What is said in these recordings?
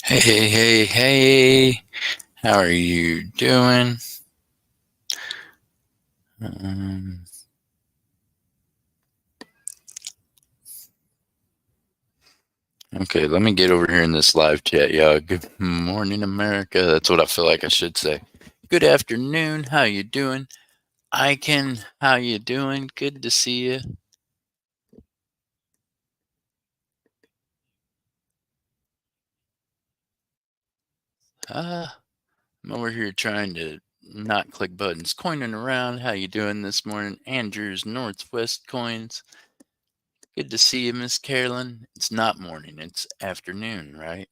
Hey, hey, hey, hey. How are you doing? Um, okay, let me get over here in this live chat, y'all. Good morning, America. That's what I feel like I should say. Good afternoon. How you doing? Iken, how you doing? Good to see you. I'm over here trying to not click buttons. Coining around. How you doing this morning? Andrew's Northwest Coins. Good to see you, Miss Carolyn. It's not morning. It's afternoon, right?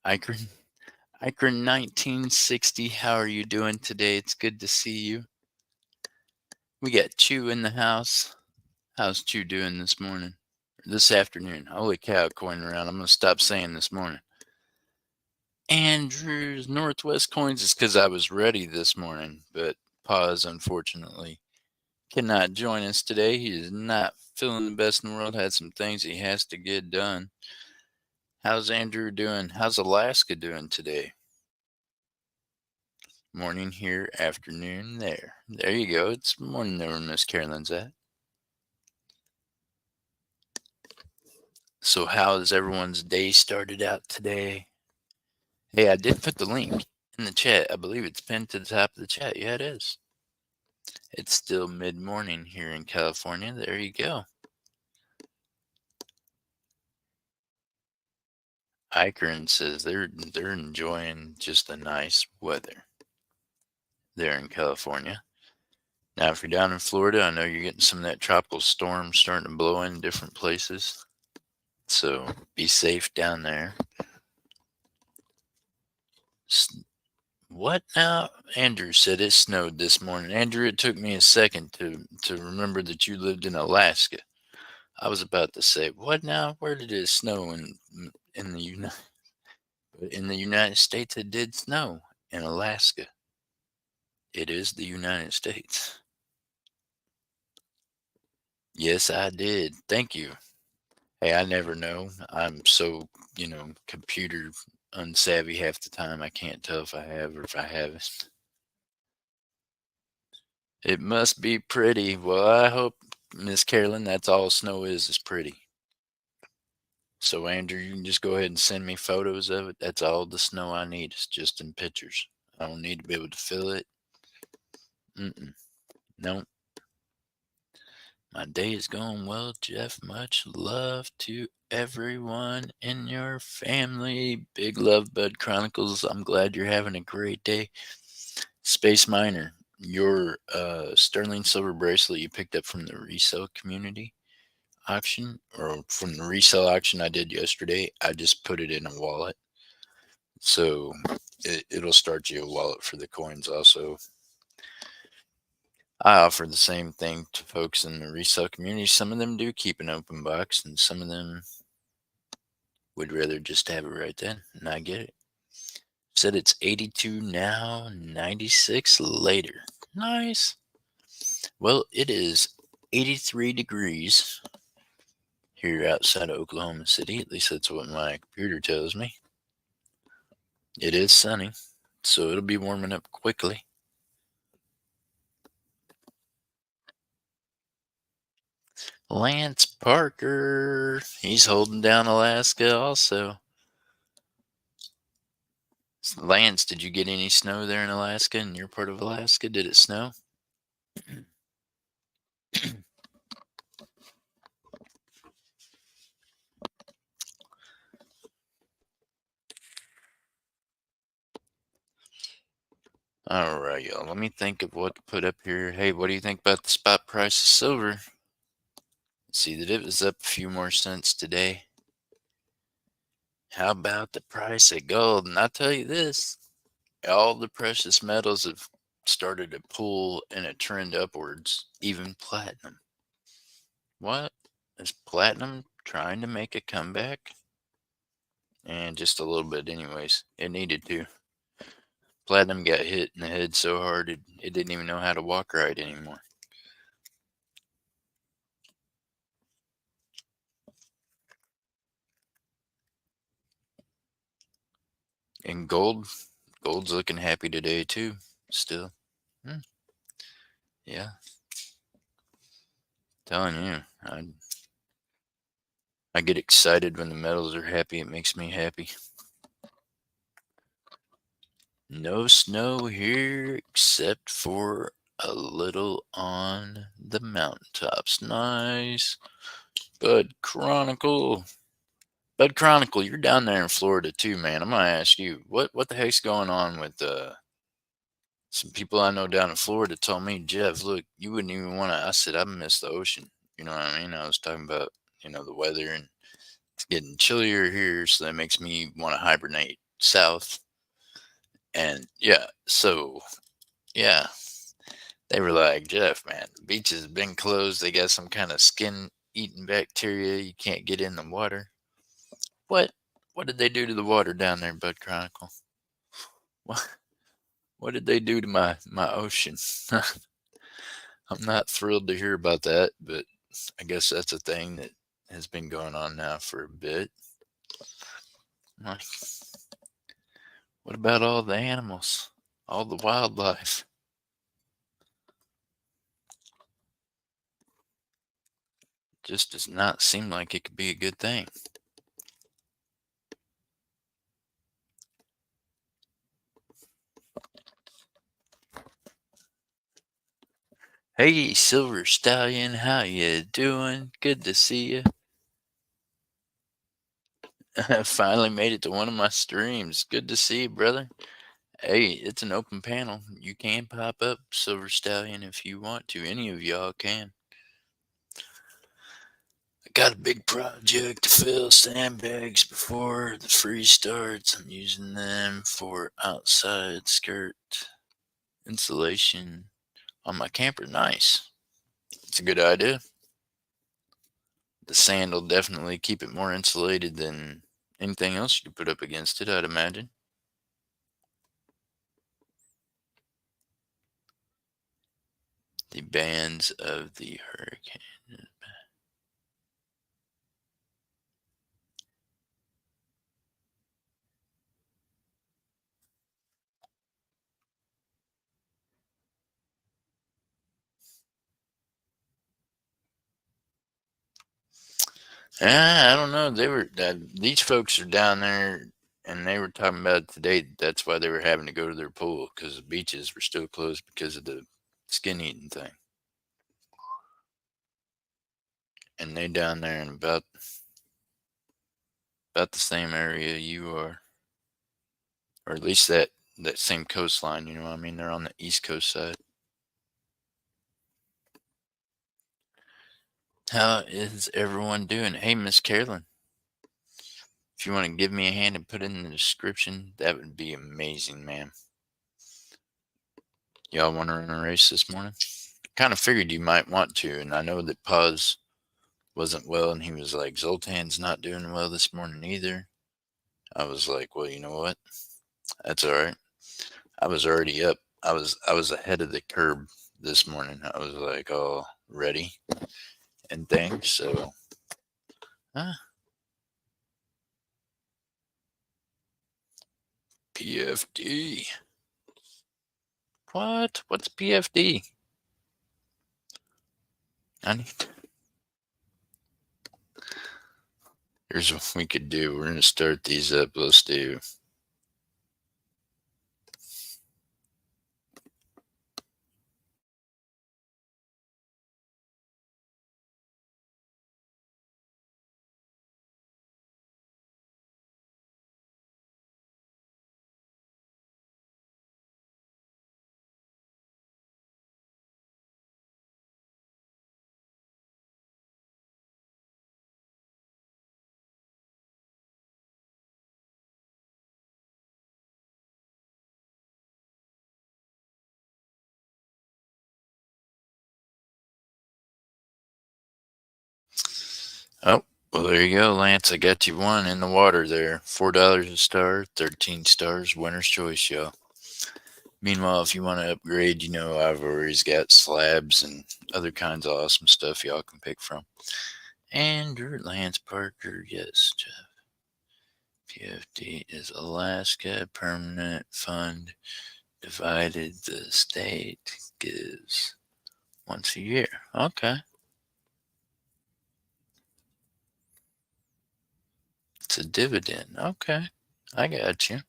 Iker. Iker 1960, how are you doing today? It's good to see you. We got Chew in the house. How's Chew doing this morning? This afternoon. Holy cow, coin around. I'm going to stop saying this morning. Andrew's Northwest Coins is because I was ready this morning, but Paz, unfortunately, cannot join us today. He is not feeling the best in the world. Had some things he has to get done. How's Andrew doing? How's Alaska doing today? Morning here, afternoon there. There you go. It's morning there where Miss Carolyn's at. So how has everyone's day started out today? Hey, I did put the link in the chat. I believe it's pinned to the top of the chat. Yeah, it is. It's still mid-morning here in California. There you go. Ikern says they're enjoying just the nice weather there in California. Now, if you're down in Florida, I know you're getting some of that tropical storm starting to blow in different places. So be safe down there. What now? Andrew said it snowed this morning. Andrew, it took me a second to remember that you lived in Alaska. I was about to say, what now? Where did it snow in the United States? It did snow in Alaska. It is the United States. Yes, I did. Thank you. Hey, I never know. I'm so, computer unsavvy half the time. I can't tell if I have or if I haven't. It must be pretty. Well, I hope, Miss Carolyn, that's all snow is pretty. So, Andrew, you can just go ahead and send me photos of it. That's all the snow I need is just in pictures. I don't need to be able to feel it. No, my day is going well, Jeff. Much love to everyone in your family. Big love, Bud Chronicles. I'm glad you're having a great day. Space Miner, your sterling silver bracelet you picked up from the resale community auction or from the resale auction I did yesterday, I just put it in a wallet. So it'll start you a wallet for the coins also. I offer the same thing to folks in the resale community. Some of them do keep an open box, and some of them would rather just have it right then, and I get it. Said it's 82 now, 96 later. Nice. Well, it is 83 degrees here outside of Oklahoma City. At least that's what my computer tells me. It is sunny, so it'll be warming up quickly. Lance Parker, he's holding down Alaska also. Lance, did you get any snow there in Alaska, in your part of Alaska? Did it snow? All right, y'all. Let me think of what to put up here. Hey, what do you think about the spot price of silver? See that it was up a few more cents today. How about the price of gold? And I'll tell you this, all the precious metals have started to pull in a trend upwards, even platinum. What? Is platinum trying to make a comeback? And just a little bit anyways. It needed to. Platinum got hit in the head so hard it didn't even know how to walk right anymore. And gold's looking happy today too. Still, Hmm, yeah, telling you, I get excited when the metals are happy. It makes me happy. No snow here except for a little on the mountaintops. Nice. Bud Chronicle. Bud Chronicle, you're down there in Florida too, man. I'm gonna ask you, what the heck's going on with some people I know down in Florida told me, Jeff, look, you wouldn't even want to. I said, I miss the ocean. You know what I mean? I was talking about, the weather, and it's getting chillier here, so that makes me want to hibernate south. And yeah, so yeah, they were like, Jeff, man, the beaches have been closed. They got some kind of skin eating bacteria. You can't get in the water. What? What did they do to the water down there, Bud Chronicle? What? What did they do to my ocean? I'm not thrilled to hear about that, but I guess that's a thing that has been going on now for a bit. Like, what about all the animals, all the wildlife? Just does not seem like it could be a good thing. Hey, Silver Stallion, how you doing? Good to see you. I finally made it to one of my streams. Good to see you, brother. Hey, it's an open panel. You can pop up, Silver Stallion, if you want to. Any of y'all can. I got a big project to fill sandbags before the freeze starts. I'm using them for outside skirt insulation on my camper. Nice. It's a good idea. The sand will definitely keep it more insulated than anything else you could put up against it, I'd imagine. The bands of the hurricane. I don't know. These folks are down there, and they were talking about it today. That's why they were having to go to their pool because the beaches were still closed because of the skin eating thing. And they down there in about the same area you are, or at least that same coastline. You know what I mean? They're on the East Coast side. How is everyone doing? Hey, Miss Carolyn, if you want to give me a hand and put it in the description, that would be amazing, ma'am. Y'all want to run a race this morning? Kind of figured you might want to, and I know that Paz wasn't well, and he was like, Zoltan's not doing well this morning either. I was like, well, you know what? That's all right. I was already up. I was ahead of the curb this morning. I was like all ready and things. So, huh? PFD. What? What's PFD? I need. Here's what we could do. We're gonna start these up. Let's do. Oh, well, there you go, Lance. I got you one in the water there. $4 a star, 13 stars, winner's choice, y'all. Meanwhile, if you want to upgrade, I've always got slabs and other kinds of awesome stuff y'all can pick from. Andrew Lance Parker, yes, Jeff. PFD is Alaska Permanent Fund divided the state gives once a year. Okay. It's a dividend. Okay. I got you.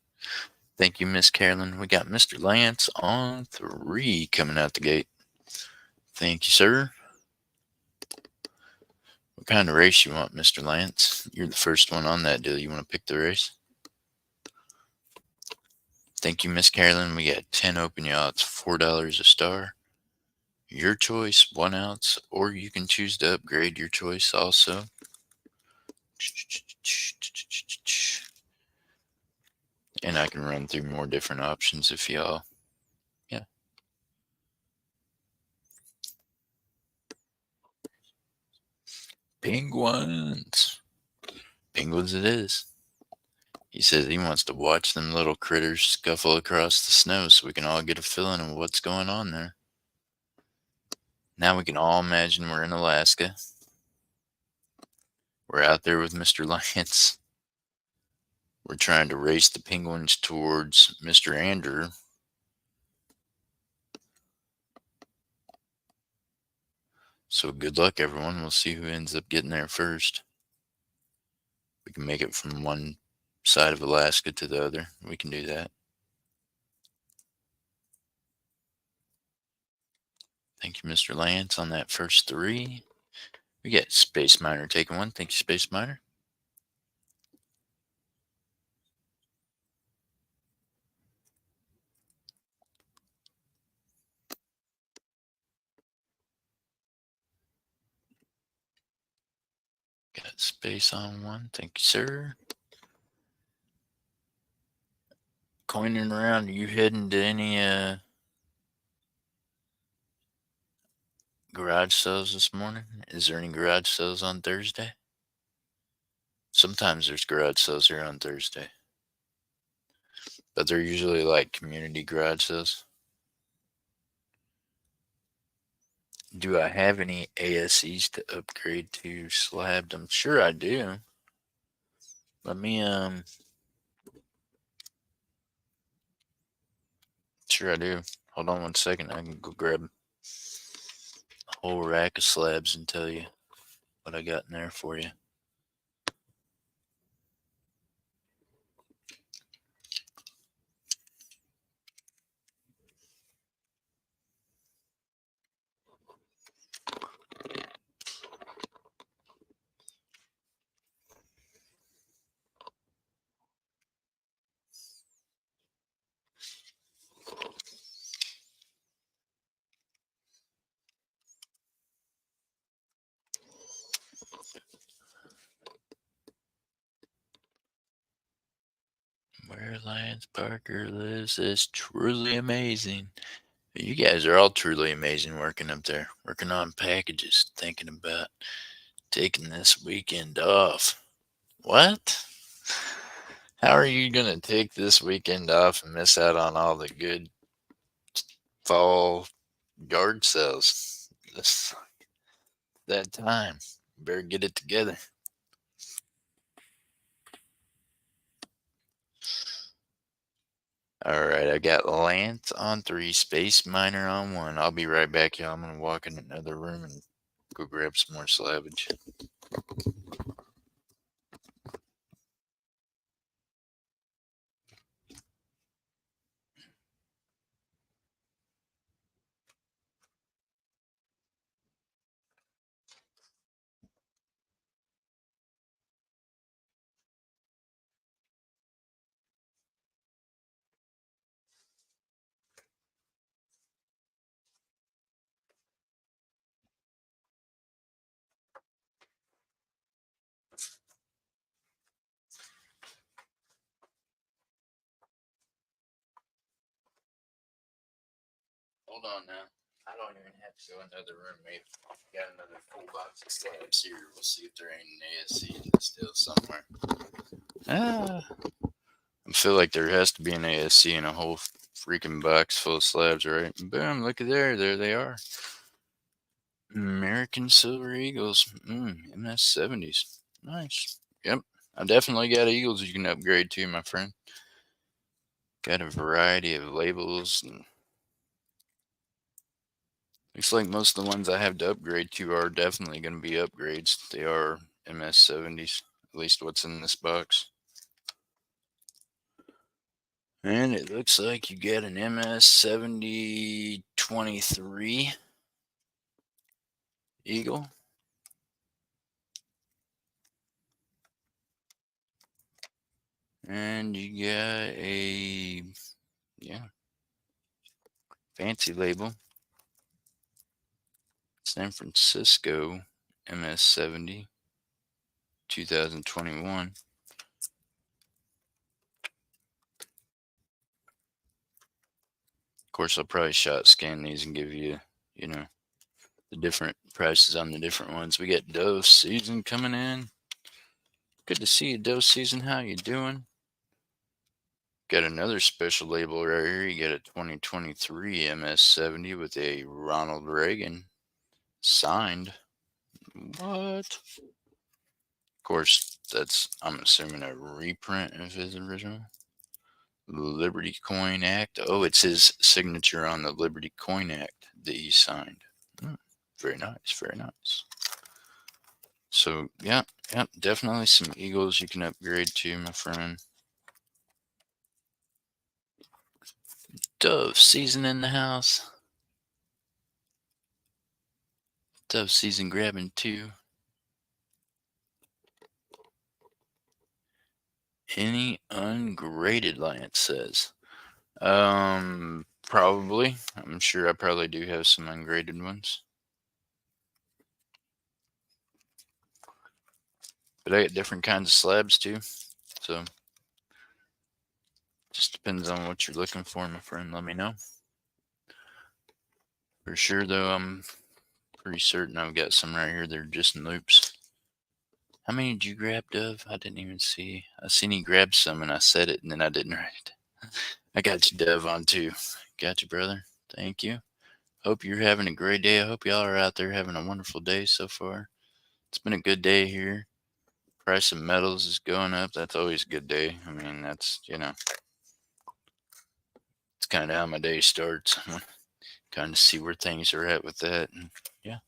Thank you, Miss Carolyn. We got Mr. Lance on 3 coming out the gate. Thank you, sir. What kind of race you want, Mr. Lance? You're the first one on that deal. You want to pick the race? Thank you, Miss Carolyn. We got 10 open yachts, $4 a star. Your choice, 1 ounce, or you can choose to upgrade your choice also. And I can run through more different options if y'all. Yeah. Penguins. Penguins it is. He says he wants to watch them little critters scuffle across the snow so we can all get a feeling of what's going on there. Now we can all imagine we're in Alaska. We're out there with Mr. Lance. We're trying to race the penguins towards Mr. Andrew. So good luck, everyone. We'll see who ends up getting there first. We can make it from one side of Alaska to the other. We can do that. Thank you, Mr. Lance, on that first 3. We got Space Miner taking 1. Thank you, Space Miner. Got Space on 1. Thank you, sir. Coining around, are you heading to any garage sales this morning? Is there any garage sales on Thursday? Sometimes there's garage sales here on Thursday, but they're usually like community garage sales. Do I have any ASEs to upgrade to slabbed? I'm sure I do. Let me sure I do. Hold on 1 second. I can go grab a whole rack of slabs and tell you what I got in there for you. Where Lance Parker lives is truly amazing. You guys are all truly amazing working up there, working on packages, thinking about taking this weekend off. What? How are you going to take this weekend off and miss out on all the good fall yard sales? This that time. You better get it together. All right, I got Lance on 3, Space Miner on 1. I'll be right back, y'all. I'm going to walk in another room and go grab some more slabbage. Hold on now. I don't even have to go in another room. Maybe got another full box of slabs here. We'll see if there ain't an ASC still somewhere. Ah, I feel like there has to be an ASC in a whole freaking box full of slabs, right? Boom, look at there. There they are. American Silver Eagles. MS 70s. Nice. Yep. I definitely got Eagles you can upgrade to, my friend. Got a variety of labels, and looks like most of the ones I have to upgrade to are definitely going to be upgrades. They are MS70s, at least what's in this box. And it looks like you get an MS7023 Eagle. And you got a, yeah, fancy label. San Francisco MS70 2021. Of course, I'll probably shot scan these and give you, you know, the different prices on the different ones. We got Dove Season coming in. Good to see you, Dove Season. How you doing? Got another special label right here. You got a 2023 MS70 with a Ronald Reagan signed. What? Of course, that's, I'm assuming, a reprint of his original. Liberty Coin Act. Oh, it's his signature on the Liberty Coin Act that he signed. Very nice, very nice. So, yeah, definitely some Eagles you can upgrade to, my friend. Dove Season in the house. Dove Season grabbing 2. Any ungraded, Lance says. Probably. I'm sure I probably do have some ungraded ones. But I get different kinds of slabs too. So just depends on what you're looking for, my friend. Let me know. For sure though, I'm pretty certain I've got some right here that are just in loops. How many did you grab, Dove? I didn't even see. I seen he grabbed some and I said it and then I didn't write it. I got you, Dove, on too. Got you, brother. Thank you. Hope you're having a great day. I hope y'all are out there having a wonderful day so far. It's been a good day here. Price of metals is going up. That's always a good day. I mean, that's, it's kind of how my day starts. Kind of see where things are at with that. And yeah,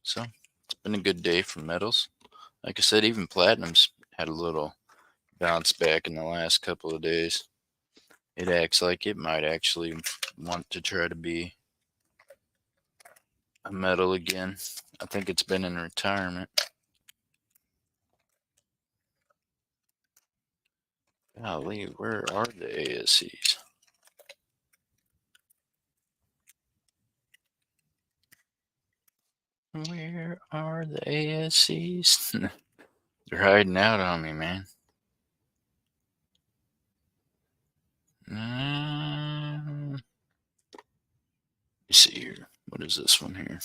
so it's been a good day for metals. Like I said, even platinum's had a little bounce back in the last couple of days. It acts like it might actually want to try to be a metal again. I think it's been in retirement. Golly, where are the ASCs? Where are the ASCs? They're hiding out on me, man. Let me see here. What is this one here?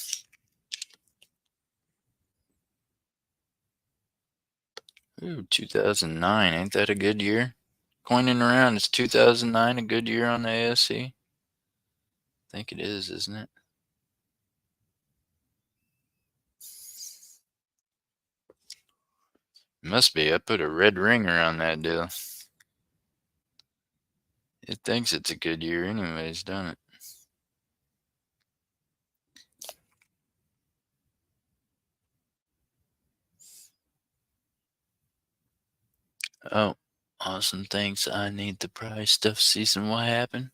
Ooh, 2009. Ain't that a good year? Coining around, is 2009 a good year on the ASC? I think it is, isn't it? Must be. I put a red ring around that deal. It thinks it's a good year anyways, don't it? Oh, awesome. Thanks. I need the price stuff season. What happened?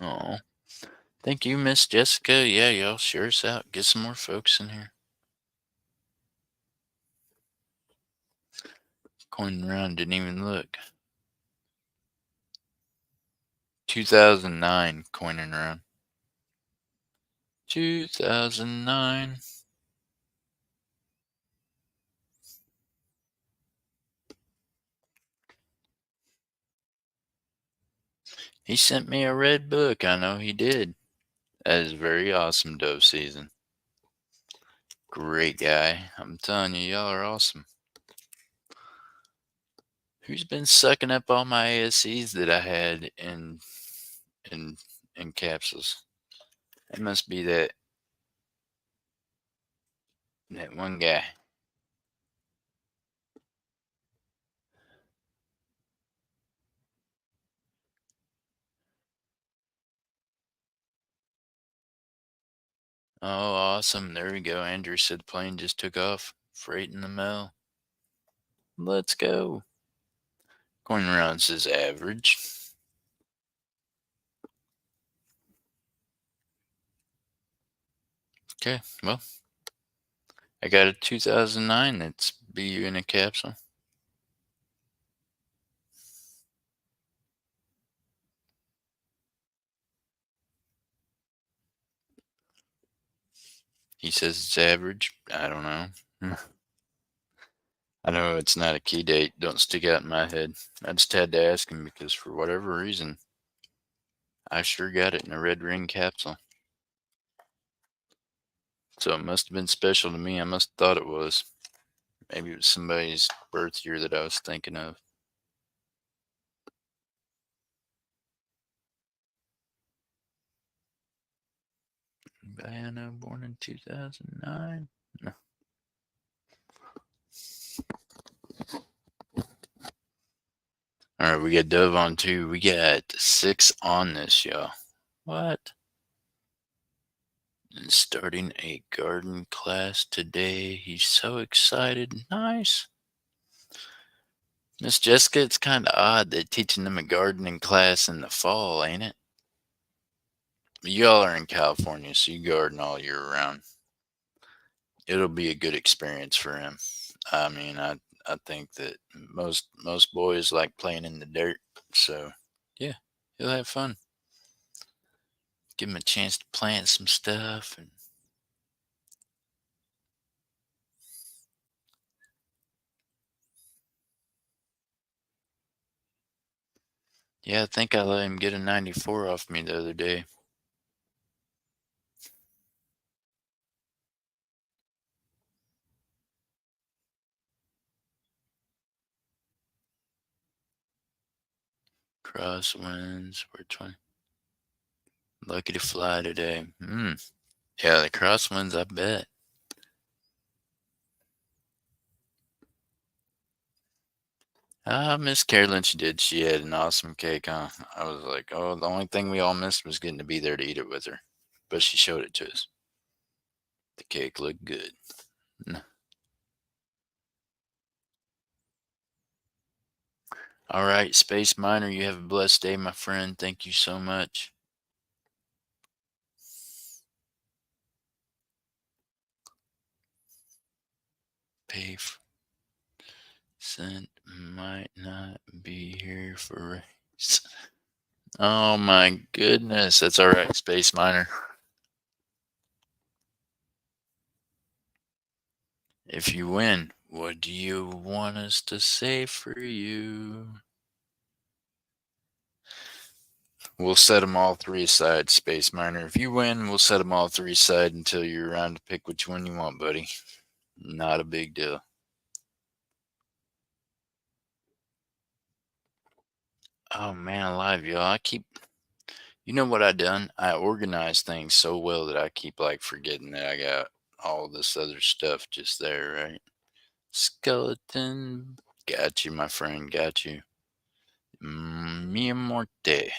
Oh, thank you, Miss Jessica. Yeah, y'all share us out. Get some more folks in here. Coining around, didn't even look. 2009 coining around. 2009. He sent me a red book. I know he did. That is very awesome, dove season. Great guy. I'm telling you, y'all are awesome. Who's been sucking up all my ASCs that I had in in capsules? It must be that one guy. Oh, awesome. There we go. Andrew said plane just took off. Freight in the mail. Let's go. Going around says average. Okay, well, I got a 2009 that's BU in a capsule. He says it's average. I don't know. I know it's not a key date. Don't stick out in my head. I just had to ask him because for whatever reason, I sure got it in a red ring capsule. So it must have been special to me. I must have thought it was. Maybe it was somebody's birth year that I was thinking of. Diana, born in 2009. No. All right, we got Dove on 2. We got 6 on this, y'all. What? And starting a garden class today. He's so excited. Nice. Miss Jessica, it's kind of odd that teaching them a gardening class in the fall, ain't it? Y'all are in California, so you garden all year round. It'll be a good experience for him. I mean, I think that most boys like playing in the dirt, so yeah, he'll have fun. Give him a chance to plant some stuff, and yeah, I think I let him get a 94 off me the other day. Crosswinds, we're 20. Lucky to fly today. Yeah, the crosswinds, I bet. Miss Carolyn, she did. She had an awesome cake, huh? I was like, oh, the only thing we all missed was getting to be there to eat it with her. But she showed it to us. The cake looked good. All right, Space Miner, you have a blessed day, my friend. Thank you so much. Pay cent might not be here for race. Oh my goodness. That's all right, Space Miner. If you win, what do you want us to say for you? We'll set them all 3 aside, Space Miner. If you win, we'll set them all 3 aside until you're around to pick which one you want, buddy. Not a big deal. Oh man, alive, y'all. You know what I done? I organized things so well that I keep like forgetting that I got all this other stuff just there, right? Skeleton. Got you, my friend. Got you. Mia Morte.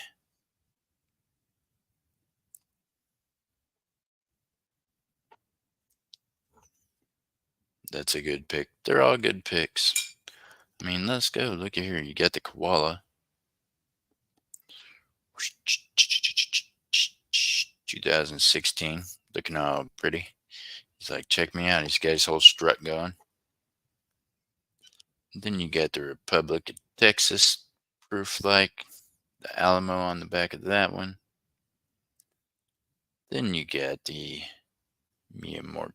That's a good pick. They're all good picks. I mean, let's go. Look at here. You got the koala. 2016. Looking all pretty. He's like, check me out. He's got his whole strut going. Then you got the Republic of Texas. Proof like the Alamo on the back of that one. Then you got the Mia Morte.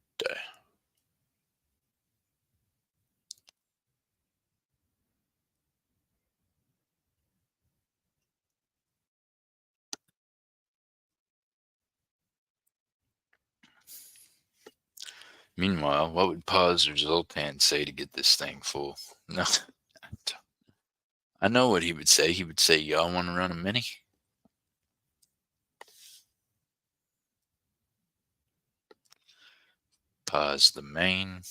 Meanwhile, what would Paz or Zoltan say to get this thing full? No, I know what he would say. He would say, "Y'all want to run a mini?" Pause the main.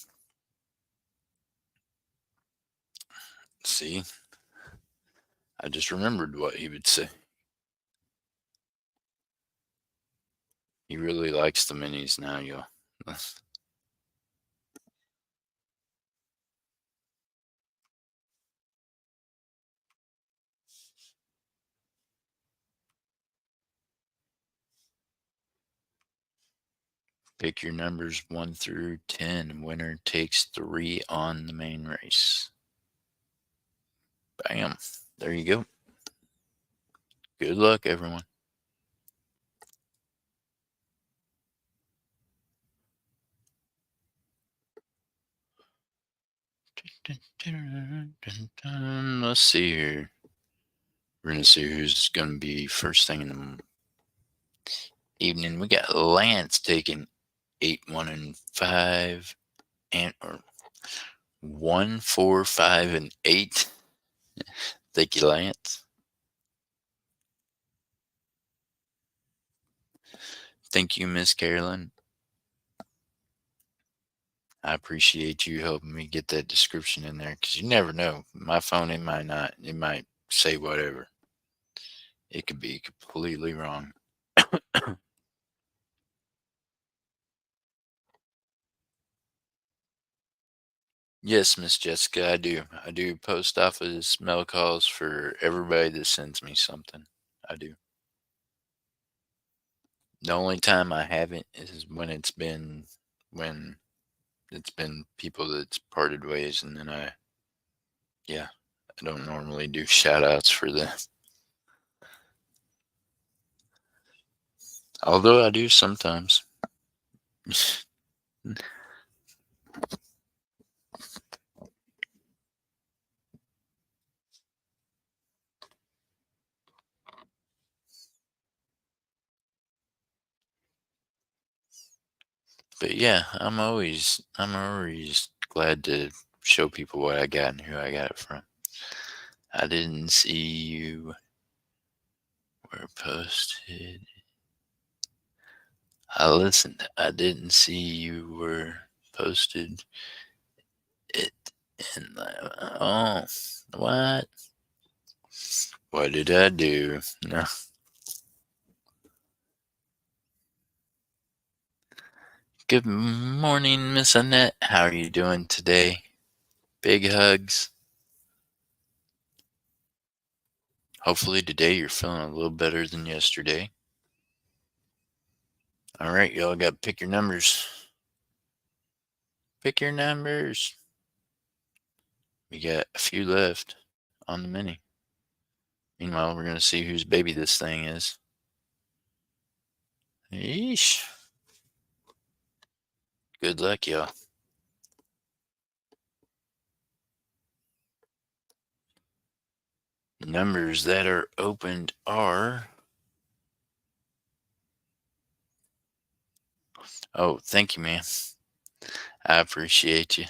See, I just remembered what he would say. He really likes the minis now, y'all. Pick your numbers 1 through 10. Winner takes 3 on the main race. Bam. There you go. Good luck, everyone. Let's see here. We're going to see who's going to be first thing in the evening. We got Lance taking 8, 1, and 5, and or 1, 4, 5, and 8. Thank you, Lance. Thank you, Miss Carolyn. I appreciate you helping me get that description in there because you never know. My phone, it might not. It might say whatever. It could be completely wrong. Yes, Miss Jessica, I do. I do post office mail calls for everybody that sends me something. I do. The only time I haven't is when it's been people that's parted ways, and then yeah, I don't normally do shout outs for them. Although I do sometimes. But yeah, I'm always glad to show people what I got and who I got it from. I didn't see you were posted. I listened. I didn't see you were posted it in the what? What did I do? No. Good morning, Miss Annette. How are you doing today? Big hugs. Hopefully today you're feeling a little better than yesterday. All right, y'all got to pick your numbers. Pick your numbers. We got a few left on the mini. Meanwhile, we're going to see whose baby this thing is. Yeesh. Good luck, y'all. Numbers that are opened are. Oh, thank you, man. I appreciate you.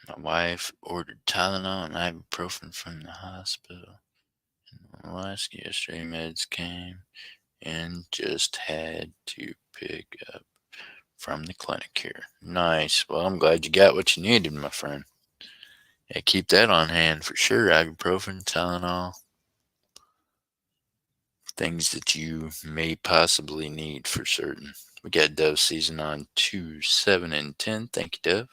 My wife ordered Tylenol and ibuprofen from the hospital. Last yesterday, meds came and just had to pick up from the clinic here. Nice. Well, I'm glad you got what you needed, my friend. Yeah, keep that on hand for sure. Ibuprofen, Tylenol, things that you may possibly need for certain. We got dove season on 2, 7, and 10. Thank you, Dove.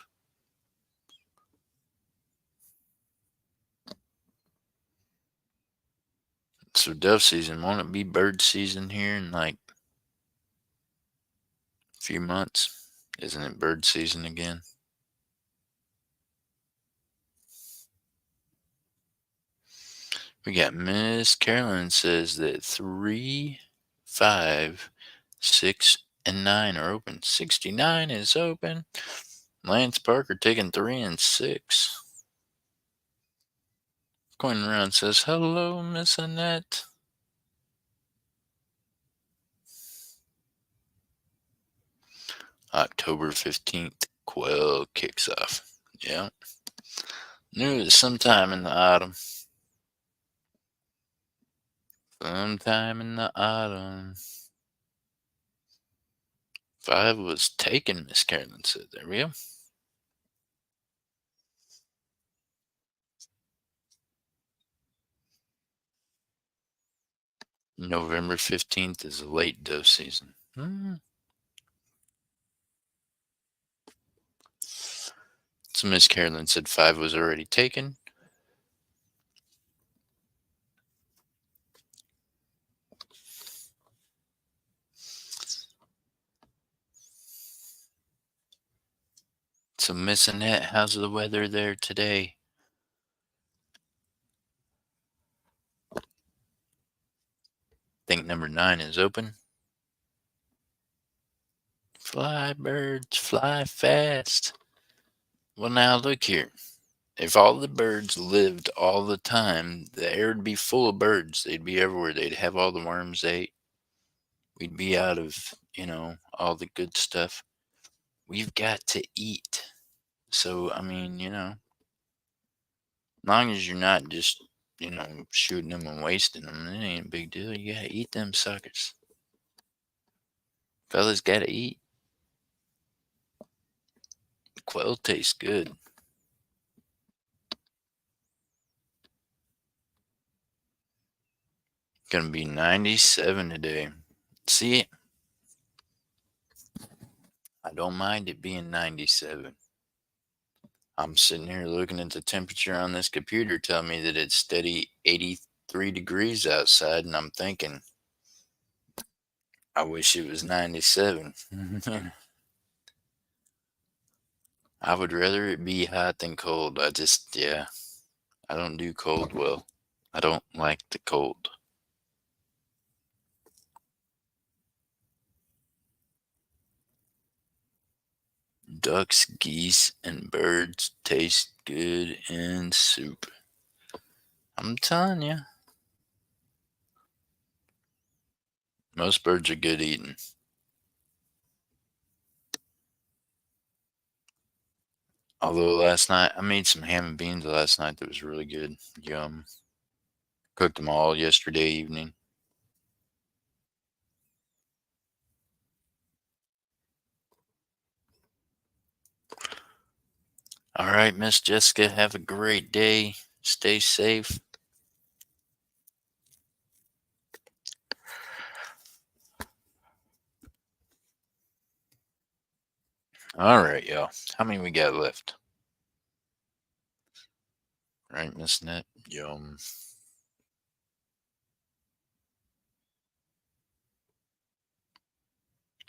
So dove season, won't it be bird season here in like a few months? Isn't it bird season again? We got Miss Carolyn says that 3, 5, 6, and 9 are open. 69 is open. Lance Parker taking 3 and 6. Going around says, hello, Miss Annette. October 15th, Quell kicks off. Yeah. Knew it was sometime in the autumn. Sometime in the autumn. 5 was taken, Miss Carolyn said. There we go. November 15th is a late doe season. So Miss Carolyn said 5 was already taken. So Miss Annette, how's the weather there today? Think number 9 is open. Fly, birds, fly fast. Well, now look here. If all the birds lived all the time, the air would be full of birds. They'd be everywhere. They'd have all the worms they ate. We'd be out of, all the good stuff. We've got to eat. So, I mean, as long as you're not just, shooting them and wasting them, it ain't a big deal. You gotta eat them suckers. Fellas gotta eat. Quail tastes good. Gonna be 97 today. See, I don't mind it being 97. I'm sitting here looking at the temperature on this computer telling me that it's steady 83 degrees outside, and I'm thinking, I wish it was 97. I would rather it be hot than cold. I don't do cold well. I don't like the cold. Ducks, geese, and birds taste good in soup. I'm telling you, most birds are good eating. Although last night, I made some ham and beans last night that was really good. Yum. Cooked them all yesterday evening. All right, Miss Jessica, have a great day. Stay safe. All right, y'all. How many we got left? Right, Miss Net? Yum.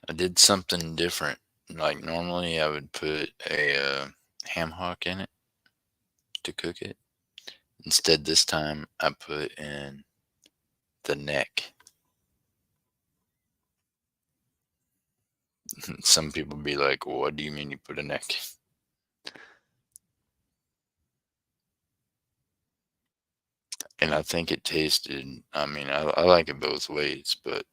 I did something different. Like normally I would put a ham hock in it to cook it. Instead, this time I put in the neck. Some people be like, well, what do you mean you put a neck? And I think it tasted, I like it both ways, but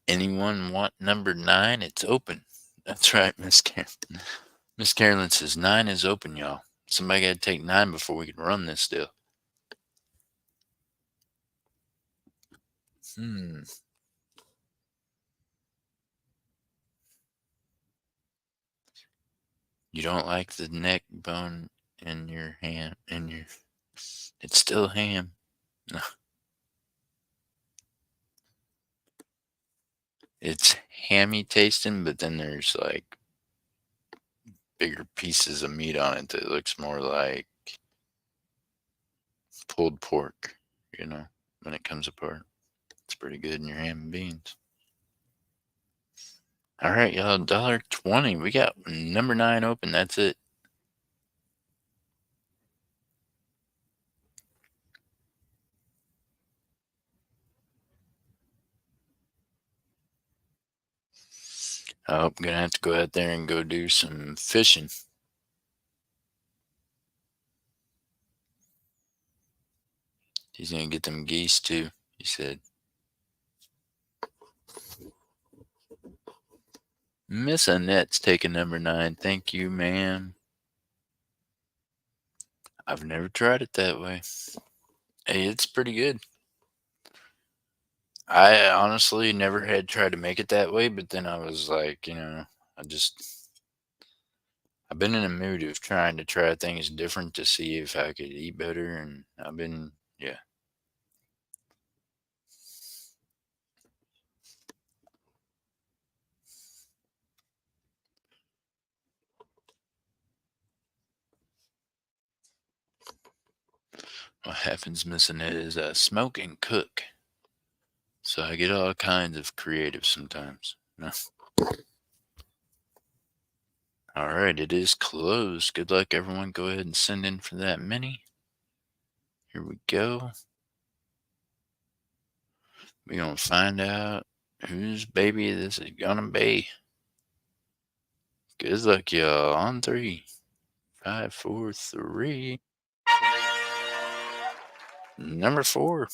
anyone want number 9? It's open. That's right, Miss Carolyn. Miss Carolyn says 9 is open, y'all. Somebody got to take 9 before we can run this deal. You don't like the neck bone in your ham, it's still ham. No. It's hammy tasting, but then there's like bigger pieces of meat on it that looks more like pulled pork, when it comes apart. It's pretty good in your ham and beans. All right, y'all, $1.20. We got number 9 open. That's it. Oh, I'm gonna have to go out there and go do some fishing. He's gonna get them geese too, he said. Miss Annette's taking number 9. Thank you, ma'am. I've never tried it that way. Hey, it's pretty good. I honestly never had tried to make it that way, but then I was like, I just I've been in a mood of trying to try things different to see if I could eat better, and yeah. What happens, Miss Annette, is I smoke and cook, so I get all kinds of creative sometimes. No. All right, it is closed. Good luck, everyone. Go ahead and send in for that mini. Here we go. We're gonna find out whose baby this is gonna be. Good luck, y'all. On three. 5, 4, 3. Number 4.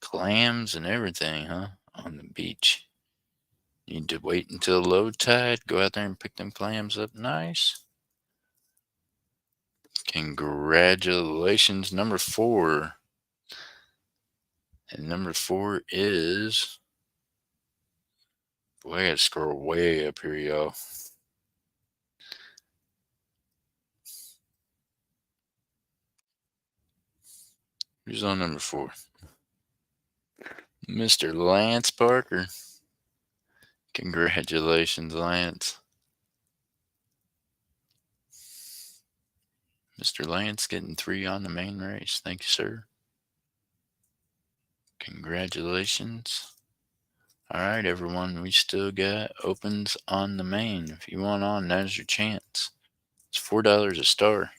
Clams and everything, huh? On the beach. Need to wait until low tide. Go out there and pick them clams up nice. Congratulations, number 4. And number 4 is. Boy, I gotta scroll way up here, y'all. Who's on number 4? Mr. Lance Parker. Congratulations, Lance. Mr. Lance getting 3 on the main race. Thank you, sir. Congratulations. All right, everyone. We still got opens on the main. If you want on, now's your chance. It's $4 a star.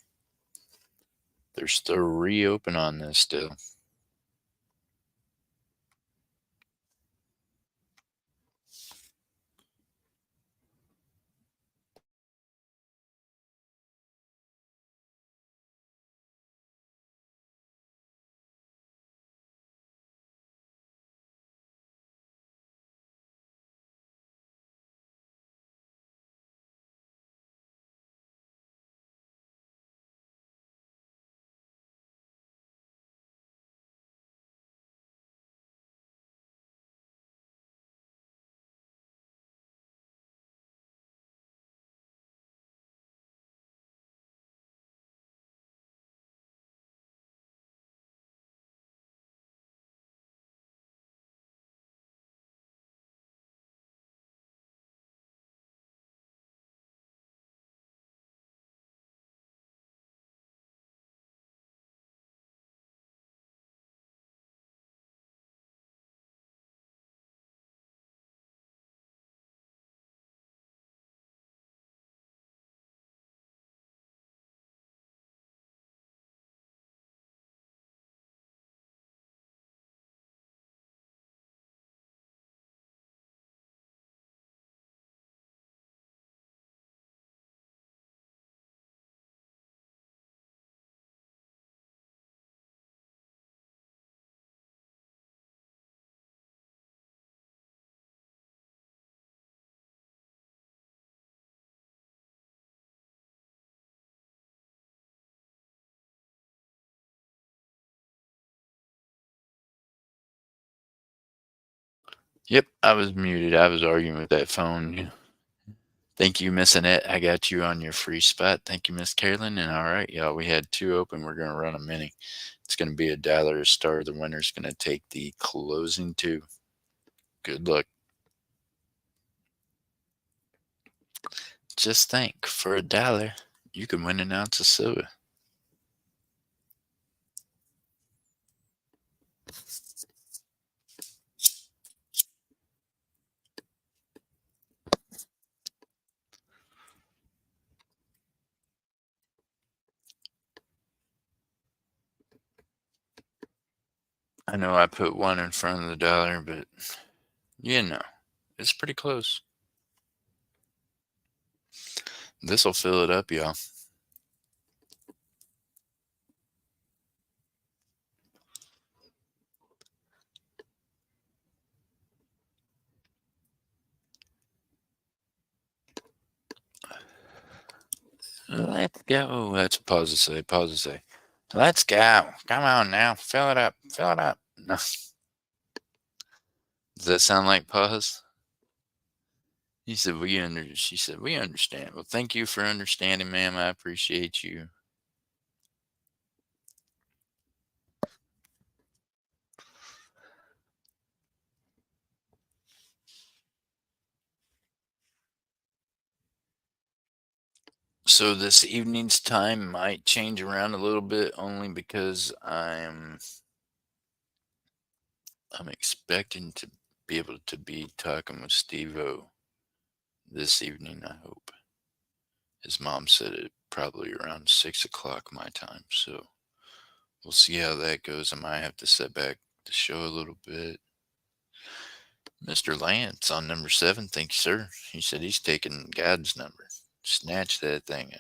There's 3 open on this still. Yep, I was muted. I was arguing with that phone. Thank you, Miss Annette. I got you on your free spot. Thank you, Miss Carolyn. And all right, y'all, we had 2 open. We're going to run a mini. It's going to be $1 a star. The winner's going to take the closing 2. Good luck. Just think, for $1, you can win an ounce of soda. I know I put one in front of the dollar, but you know, it's pretty close. This'll fill it up, y'all. Let's go. That's a pause to say. Pause to say. Let's go. Come on now. Fill it up. Fill it up. No. Does that sound like pause? He said, she said, we understand. Well, thank you for understanding, ma'am. I appreciate you. So this evening's time might change around a little bit only because I'm expecting to be able to be talking with Steve-O this evening, I hope. His mom said it probably around 6 o'clock my time, so we'll see how that goes. I might have to set back the show a little bit. Mr. Lance on number 7, thank you, sir. He said he's taking God's number. Snatch that thing up.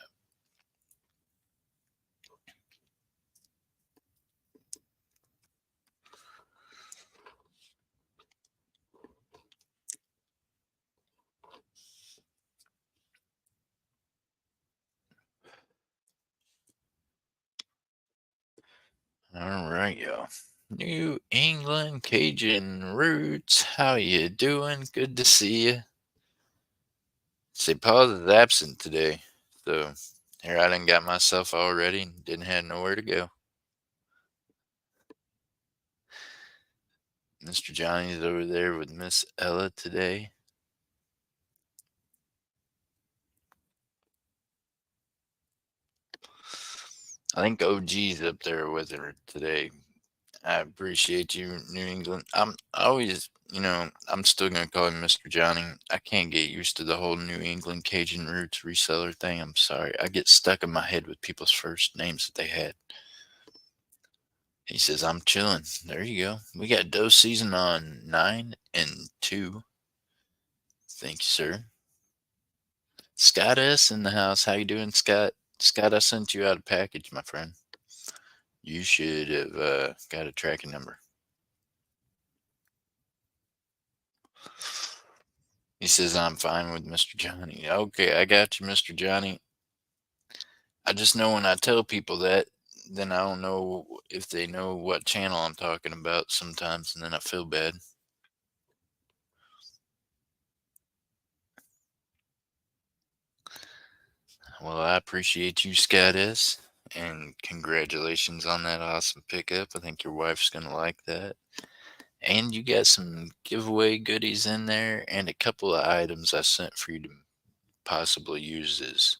All right, y'all. New England Cajun Roots, how you doing? Good to see you. Say Paul is absent today, so here I done got myself all ready and didn't have nowhere to go. Mr. Johnny's over there with Miss Ella today. I think OG's up there with her today. I appreciate you, New England. I'm always, I'm still gonna call him Mr. Johnny. I can't get used to the whole New England Cajun Roots reseller thing. I'm sorry. I get stuck in my head with people's first names that they had. He says, I'm chilling. There you go. We got doe season on 9 and 2. Thank you, sir. Scott S. in the house. How you doing, Scott? Scott, I sent you out a package, my friend. You should have got a tracking number. He says, I'm fine with Mr. Johnny. Okay, I got you, Mr. Johnny. I just know when I tell people that, then I don't know if they know what channel I'm talking about sometimes, and then I feel bad. Well, I appreciate you, Scott S. And congratulations on that awesome pickup. I think your wife's going to like that. And you got some giveaway goodies in there and a couple of items I sent for you to possibly use as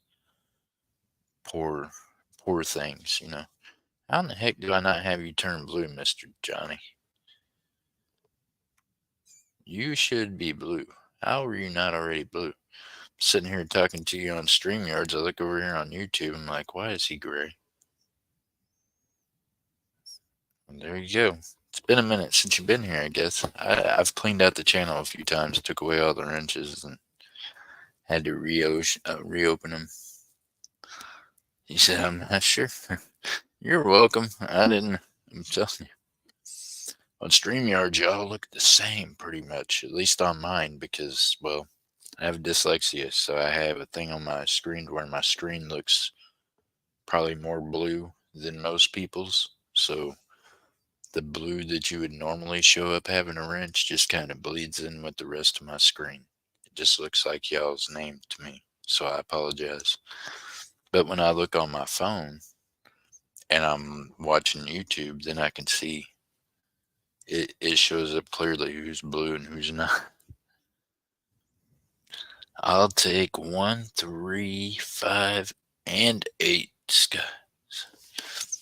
poor, poor things, How in the heck do I not have you turn blue, Mr. Johnny? You should be blue. How are you not already blue? Sitting here talking to you on StreamYards, I look over here on YouTube, I'm like, why is he gray? And there you go. It's been a minute since you've been here, I guess. I've cleaned out the channel a few times, took away all the wrenches, and had to reopen them. He said, I'm not sure. You're welcome. I'm telling you. On StreamYard, y'all look the same pretty much, at least on mine, because, well, I have dyslexia, so I have a thing on my screen where my screen looks probably more blue than most people's. So the blue that you would normally show up having a wrench just kind of bleeds in with the rest of my screen. It just looks like y'all's name to me. So I apologize. But when I look on my phone and I'm watching YouTube, then I can see it shows up clearly who's blue and who's not. I'll take 1, 3, 5, and 8. Scott,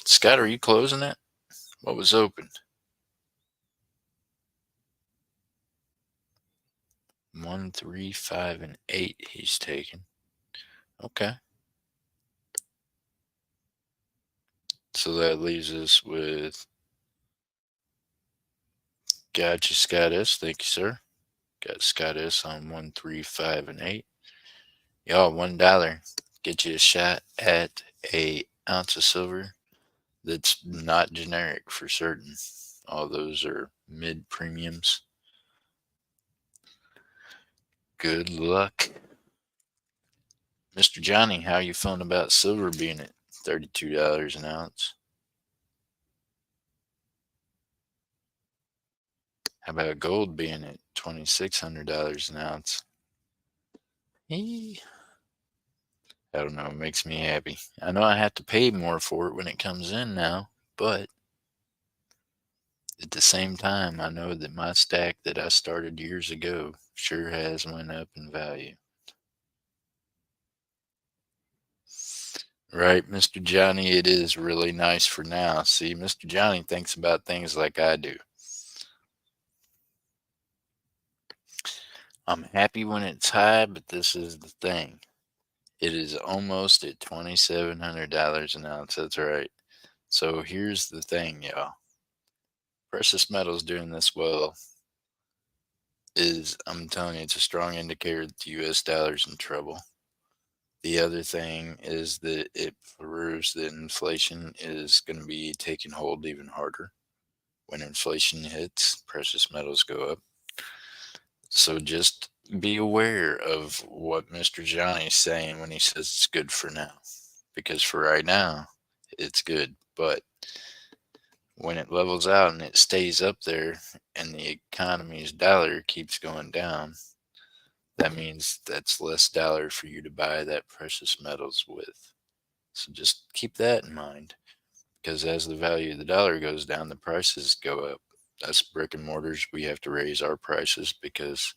Scott, are you closing it? What was open? 1, 3, 5, and 8 he's taking. Okay. So that leaves us with Gotcha, Scott S. Thank you, sir. Got Scott S on 1, 3, 5, and 8. Y'all, $1 get you a shot at a ounce of silver that's not generic for certain. All those are mid premiums. Good luck. Mr. Johnny, how you feeling about silver being at $32 an ounce? How about gold being at $2,600 an ounce? Eee. I don't know, it makes me happy. I know I have to pay more for it when it comes in now, but at the same time, I know that my stack that I started years ago sure has went up in value. Right, Mr. Johnny, it is really nice for now. See, Mr. Johnny thinks about things like I do. I'm happy when it's high, but this is the thing. It is almost at $2,700 an ounce. That's right. So here's the thing, y'all. Precious metals doing this well is, I'm telling you, it's a strong indicator that the US dollar's in trouble. The other thing is that it proves that inflation is going to be taking hold even harder. When inflation hits, precious metals go up. So just be aware of what Mr. Johnny's saying when he says it's good for now. Because for right now, it's good. But when it levels out and it stays up there and the economy's dollar keeps going down, that means that's less dollar for you to buy that precious metals with. So just keep that in mind, because as the value of the dollar goes down, the prices go up. Us brick and mortars, we have to raise our prices because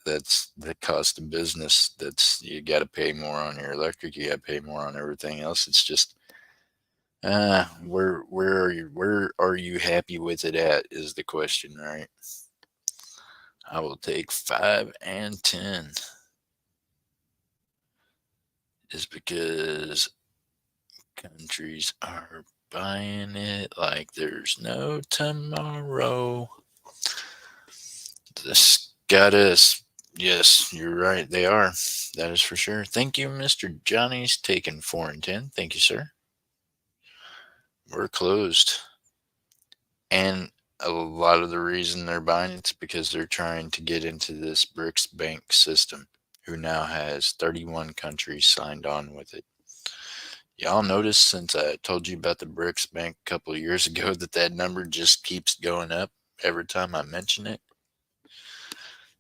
that's the cost of business. That's, you got to pay more on your electric, you got to pay more on everything else. It's just where are you happy with it at is the question, right? I will take 5 and 10 is because countries are buying it like there's no tomorrow. This got us. Yes, you're right. They are. That is for sure. Thank you, Mr. Johnny's taking 4 and 10. Thank you, sir. We're closed. And a lot of the reason they're buying it's because they're trying to get into this BRICS bank system, who now has 31 countries signed on with it. Y'all noticed since I told you about the BRICS bank a couple of years ago that number just keeps going up every time I mention it?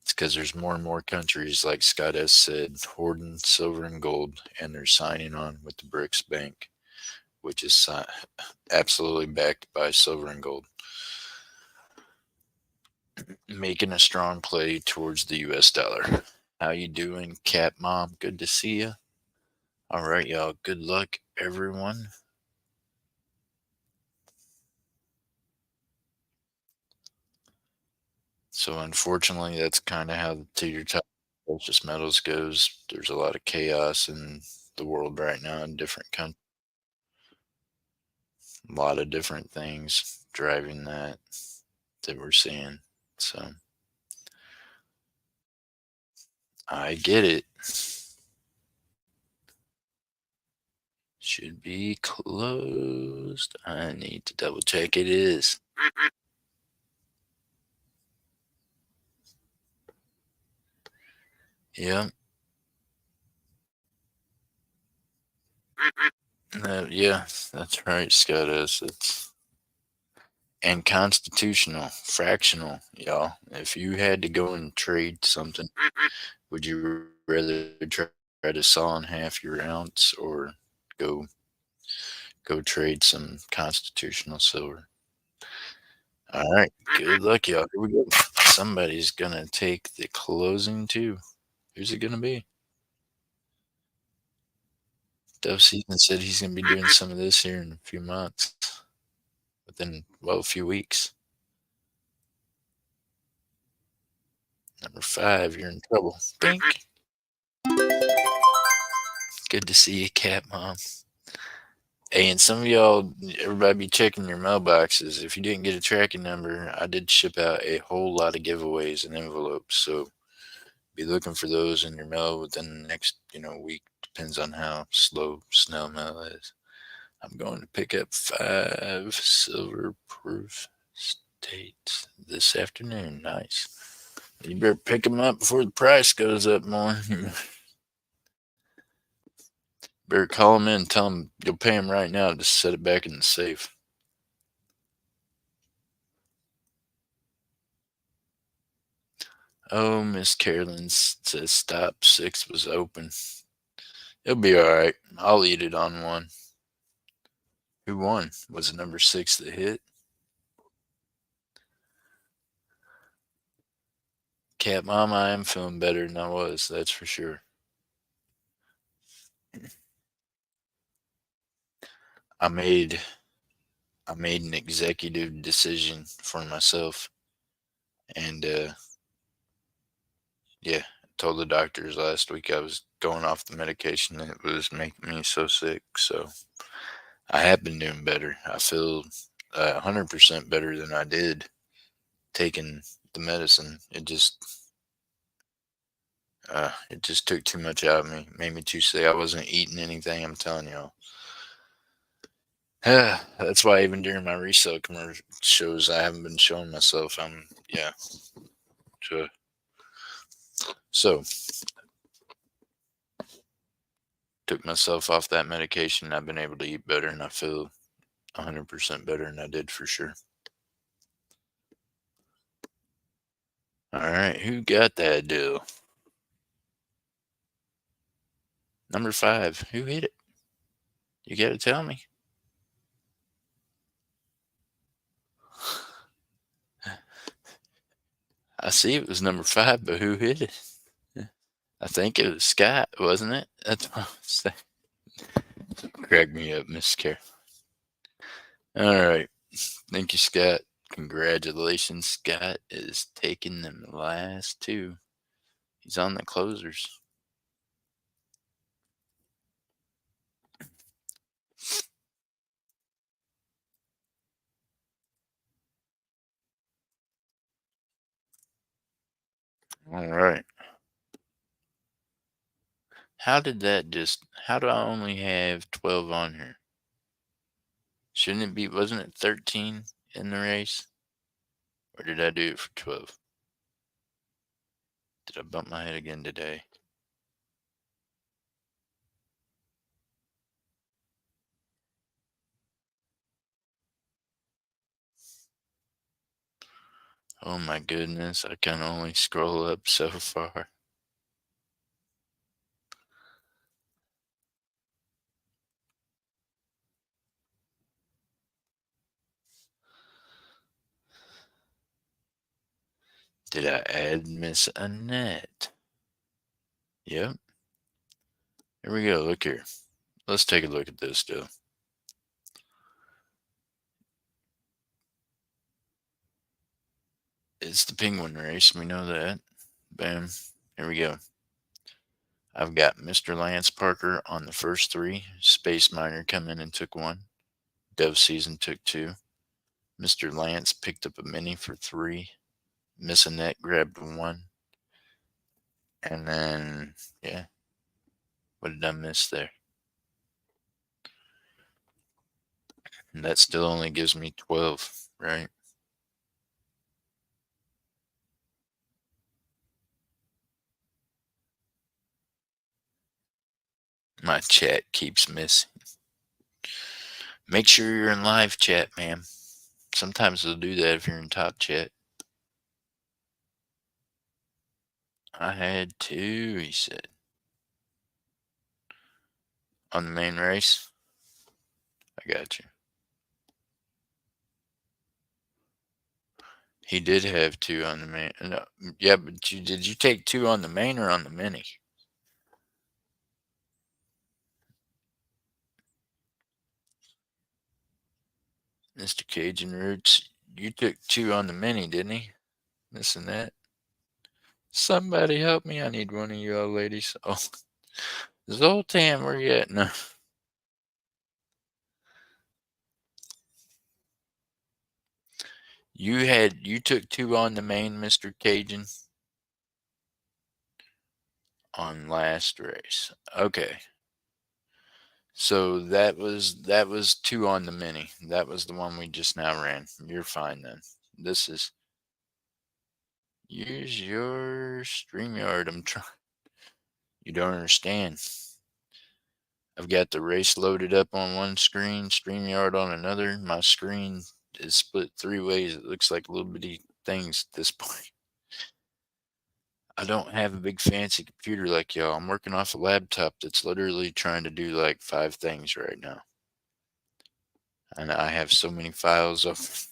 It's because there's more and more countries, like Scott S. said, hoarding silver and gold, and they're signing on with the BRICS bank, which is absolutely backed by silver and gold, making a strong play towards the US dollar. How you doing, Cat Mom? Good to see you. All right, y'all. Good luck, everyone. So unfortunately, that's kind of how the teeter-totter precious metals goes. There's a lot of chaos in the world right now in different countries. A lot of different things driving that we're seeing. So I get it. Should be closed. I need to double check it is. Yep. Yeah, that's right, Scott. It's and constitutional, fractional, y'all. If you had to go and trade something, would you rather try to saw in half your ounce or go go trade some constitutional silver? All right, good luck, y'all. Here we go. Somebody's gonna take the closing too. Who's it gonna be? Dove Season said he's gonna be doing some of this here in a few months, within well, a few weeks. Number 5, you're in trouble. Bink. Good to see you, Cat Mom. Hey, and some of y'all, everybody be checking your mailboxes. If you didn't get a tracking number, I did ship out a whole lot of giveaways and envelopes. So be looking for those in your mail within the next, week. Depends on how slow snail mail is. I'm going to pick up 5 silver proof states this afternoon. Nice. You better pick them up before the price goes up more. You better call them in and tell them you'll pay them right now to set it back in the safe. Oh, Miss Carolyn says stop 6 was open. It'll be alright. I'll eat it on one. Who won? Was it number 6 that hit? Cat Mom, I am feeling better than I was, that's for sure. I made an executive decision for myself, and yeah, I told the doctors last week I was going off the medication that was making me so sick. So I have been doing better. I feel 100% better than I did taking the medicine. It just took too much out of me. Made me too sick. I wasn't eating anything. I'm telling y'all. That's why even during my resale commercial shows, I haven't been showing myself. Yeah. So took myself off that medication. I've been able to eat better, and I feel 100% better than I did for sure. All right, who got that deal? Number 5. Who hit it? You got to tell me. I see it was number 5, but who hit it? I think it was Scott, wasn't it? That's what I was saying. Crack me up, Miss Carol. All right. Thank you, Scott. Congratulations. Scott is taking them last 2. He's on the closers. All right. How do I only have 12 on here? Shouldn't it be, wasn't it 13 in the race? Or did I do it for 12? Did I bump my head again today? Oh my goodness, I can only scroll up so far. Did I add Miss Annette? Yep. Here we go. Look here. Let's take a look at this deal. It's the penguin race. We know that. Bam. Here we go. I've got Mr. Lance Parker on the first 3. Space Miner come in and took 1. Dove Season took 2. Mr. Lance picked up a mini for 3. Miss Annette grabbed 1. And then, yeah. What did I miss there? And that still only gives me 12, right? My chat keeps missing. Make sure you're in live chat, ma'am. Sometimes they'll do that if you're in top chat. I had 2, he said. On the main race? I got you. He did have 2 on the main. No, yeah, but did you take 2 on the main or on the mini? Mr. Cajun Roots, you took 2 on the mini, didn't he? Missing that. Somebody help me. I need one of you all ladies. Oh, Zoltan, where you at? No. You took 2 on the main, Mr. Cajun, on last race. Okay. So that was 2 on the mini. That was the one we just now ran. You're fine then. This is use your StreamYard. I'm trying. You don't understand. I've got the race loaded up on one screen, StreamYard on another. My screen is split 3 ways. It looks like little bitty things at this point. I don't have a big fancy computer like y'all. I'm working off a laptop that's literally trying to do like 5 things right now. And I have so many files of.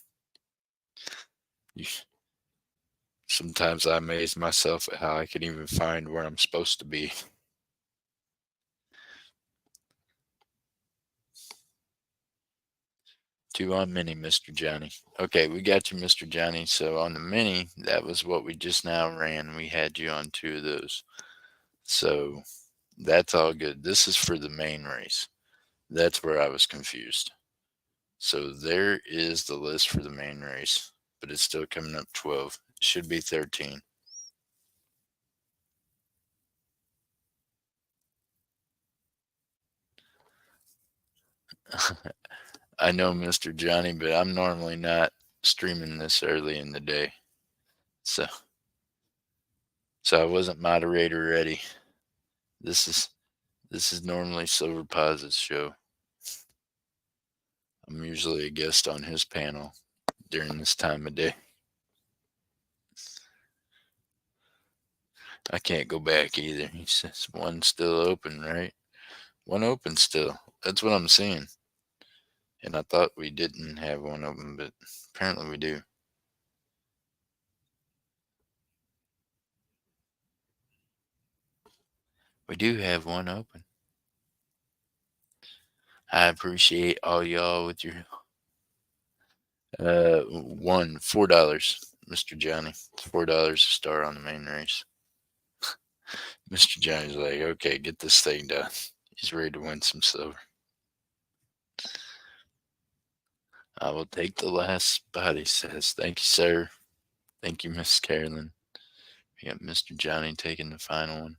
Sometimes I amaze myself at how I can even find where I'm supposed to be. Two on mini, Mr. Johnny. Okay, we got you, Mr. Johnny. So on the mini, that was what we just now ran. We had you on 2 of those. So that's all good. This is for the main race. That's where I was confused. So there is the list for the main race, but it's still coming up 12. It should be 13. I know, Mr. Johnny, but I'm normally not streaming this early in the day. So I wasn't moderator ready. This is normally Silver Paz's show. I'm usually a guest on his panel during this time of day. I can't go back either. He says one's still open, right? One open still. That's what I'm seeing. And I thought we didn't have one open, but apparently we do. We do have one open. I appreciate all y'all with your $4, Mr. Johnny. It's $4 to start on the main race. Mr. Johnny's like, okay, get this thing done. He's ready to win some silver. I will take the last spot, he says. Thank you, sir. Thank you, Miss Carolyn. We got Mr. Johnny taking the final one.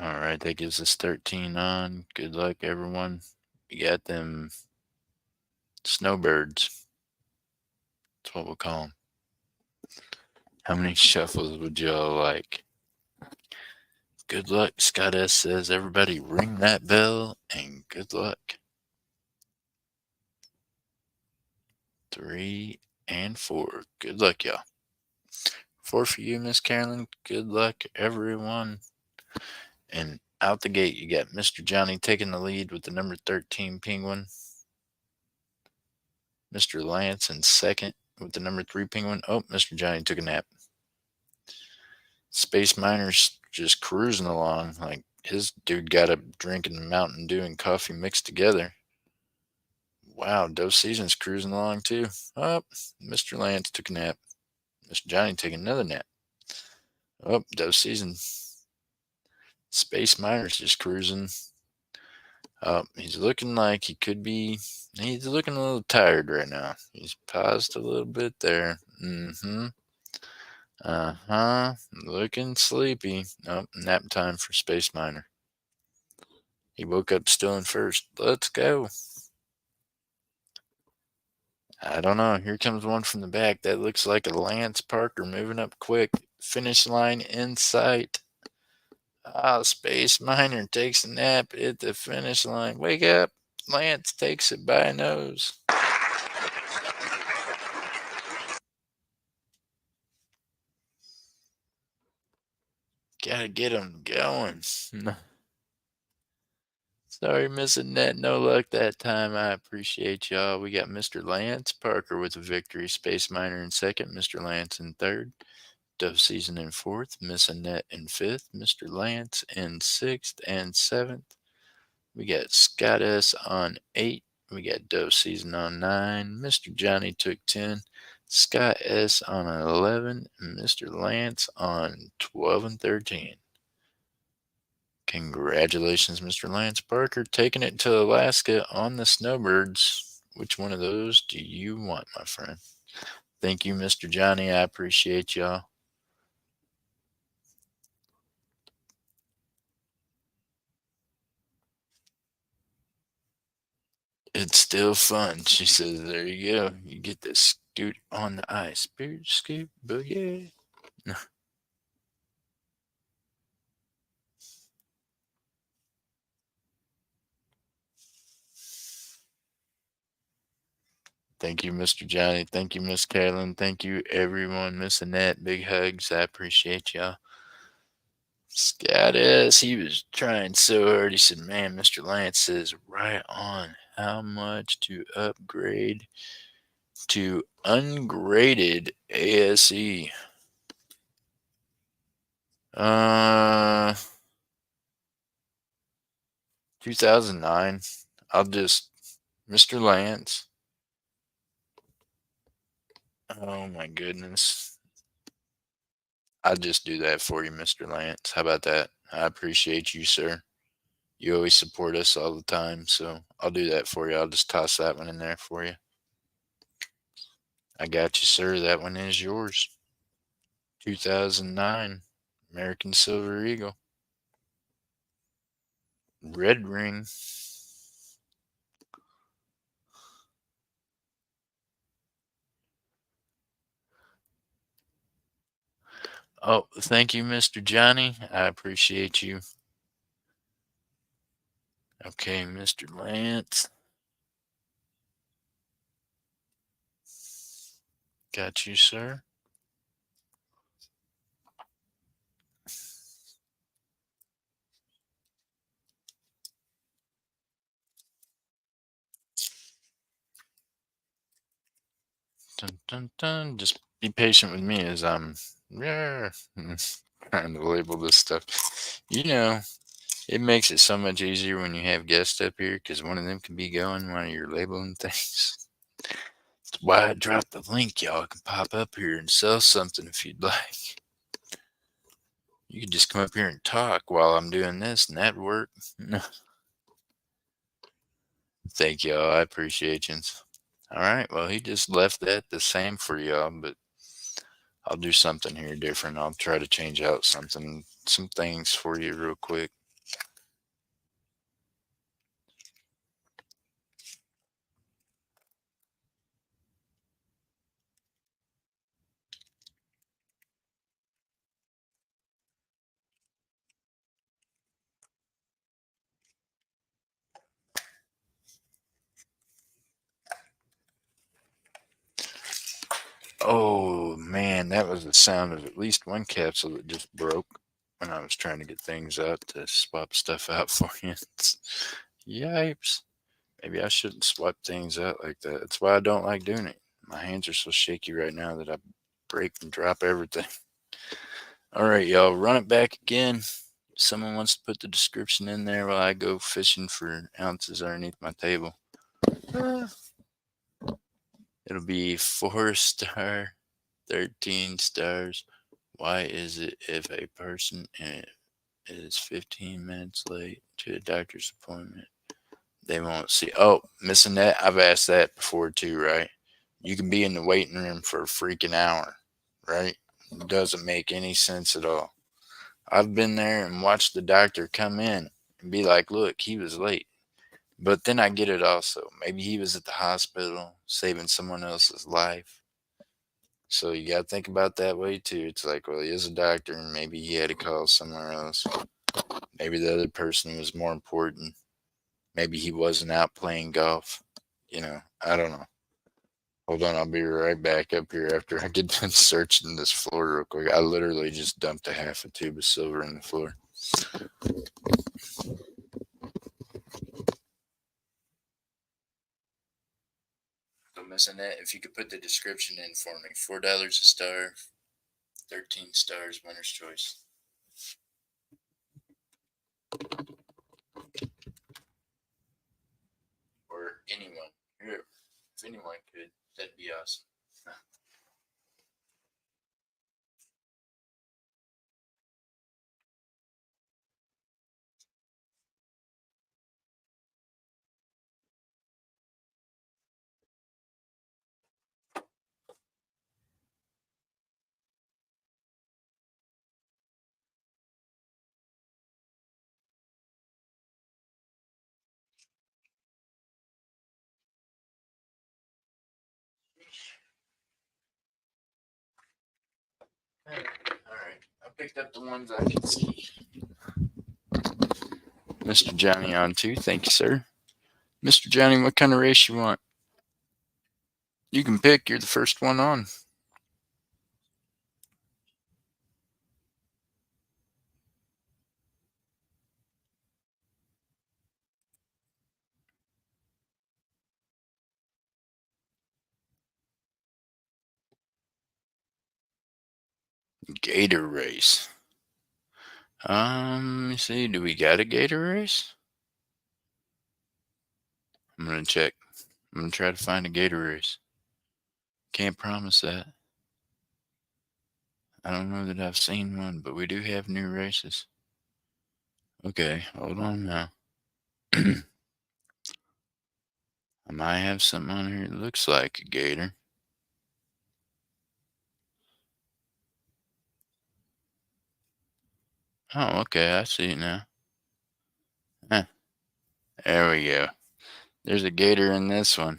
All right, that gives us 13 on. Good luck, everyone. We got them snowbirds. That's what we'll call them. How many shuffles would y'all like? Good luck, Scott S. says. Everybody ring that bell and good luck. 3 and 4. Good luck, y'all. 4 for you, Miss Carolyn. Good luck, everyone. And out the gate, you got Mr. Johnny taking the lead with the number 13 Penguin. Mr. Lance in second with the number 3 Penguin. Oh, Mr. Johnny took a nap. Space Miner's just cruising along. Like his dude got up drinking Mountain Dew and coffee mixed together. Wow, Dove Season's cruising along too. Oh, Mr. Lance took a nap. Mr. Johnny taking another nap. Oh, Dove Season. Space Miner's just cruising. He's looking like he could be. He's looking a little tired right now. He's paused a little bit there. Looking sleepy. Oh, nap time for Space Miner. He woke up still in first. Let's go. I don't know. Here comes one from the back. That looks like a Lance Parker moving up quick. Finish line in sight. Space Miner takes a nap at the finish line. Wake up. Lance takes it by nose. Gotta get him going. Sorry, missing that. No luck that time. I appreciate y'all. We got Mr. Lance Parker with a victory. Space Miner in second. Mr. Lance in third. Dove Season in fourth. Miss Annette in fifth. Mr. Lance in sixth and seventh. We got Scott S on 8. We got Dove Season on 9. Mr. Johnny took 10. Scott S on 11. And Mr. Lance on 12 and 13. Congratulations, Mr. Lance Parker, taking it to Alaska on the Snowbirds. Which one of those do you want, my friend? Thank you, Mr. Johnny. I appreciate y'all. It's still fun. She says, there you go. You get to scoot on the ice. Spirit scoot boogie. Thank you, Mr. Johnny. Thank you, Miss Carolyn. Thank you, everyone. Miss Annette, big hugs. I appreciate y'all. Scottus, he was trying so hard. He said, man, Mr. Lance says right on how much to upgrade to ungraded ASE. 2009. I'll just, Mr. Lance. Oh my goodness. I'll just do that for you, Mr. Lance. How about that? I appreciate you, sir. You always support us all the time, so I'll do that for you. I'll just toss that one in there for you. I got you, sir. That one is yours. 2009 American Silver Eagle. Red ring. Oh, thank you, Mr. Johnny. I appreciate you. Okay, Mr. Lance. Got you, sir. Dun, dun, dun. Just be patient with me as I'm trying to label this stuff. You know, it makes it so much easier when you have guests up here because one of them can be going while you're labeling things. That's why I dropped the link. Y'all can pop up here and sell something if you'd like. You could just come up here and talk while I'm doing this, and that'd work. Thank y'all. I appreciate you. All right. Well, he just left that the same for y'all, but I'll do something here different. I'll try to change out some things for you real quick. Oh man, that was the sound of at least one capsule that just broke when I was trying to get things out to swap stuff out for you. Yipes. Maybe I shouldn't swap things out like that. That's why I don't like doing it. My hands are so shaky right now that I break and drop everything. All right, y'all, run it back again. Someone wants to put the description in there while I go fishing for ounces underneath my table. It'll be 4-star, 13 stars. Why is it if a person is 15 minutes late to a doctor's appointment, they won't see? Oh, missing that? I've asked that before too, right? You can be in the waiting room for a freaking hour, right? It doesn't make any sense at all. I've been there and watched the doctor come in and be like, look, he was late. But then I get it also. Maybe he was at the hospital saving someone else's life. So you got to think about that way too. It's like, well, he is a doctor and maybe he had to call somewhere else. Maybe the other person was more important. Maybe he wasn't out playing golf. I don't know. Hold on, I'll be right back up here after I get done searching this floor real quick. I literally just dumped a half a tube of silver in the floor. So missing that, if you could put the description in for me. $4 a star, 13 stars, winner's choice. anyone could, that'd be awesome. All right. I picked up the ones I could see. Mr. Johnny on two. Thank you, sir. Mr. Johnny, what kind of race you want? You can pick. You're the first one on. Gator race. Let me see. Do we got a gator race? I'm gonna check. I'm gonna try to find a gator race. Can't promise that. I don't know that I've seen one, but we do have new races. Okay, hold on now. I might have something on here that looks like a gator. Oh, okay, I see it now. Huh, there we go. There's a gator in this one.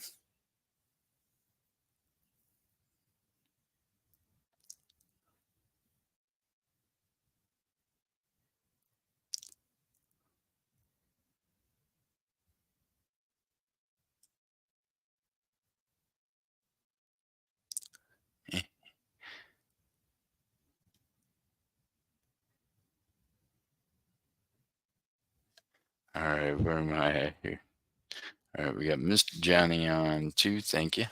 All right, where am I at here? All right, we got Mr. Johnny on two. Thank you.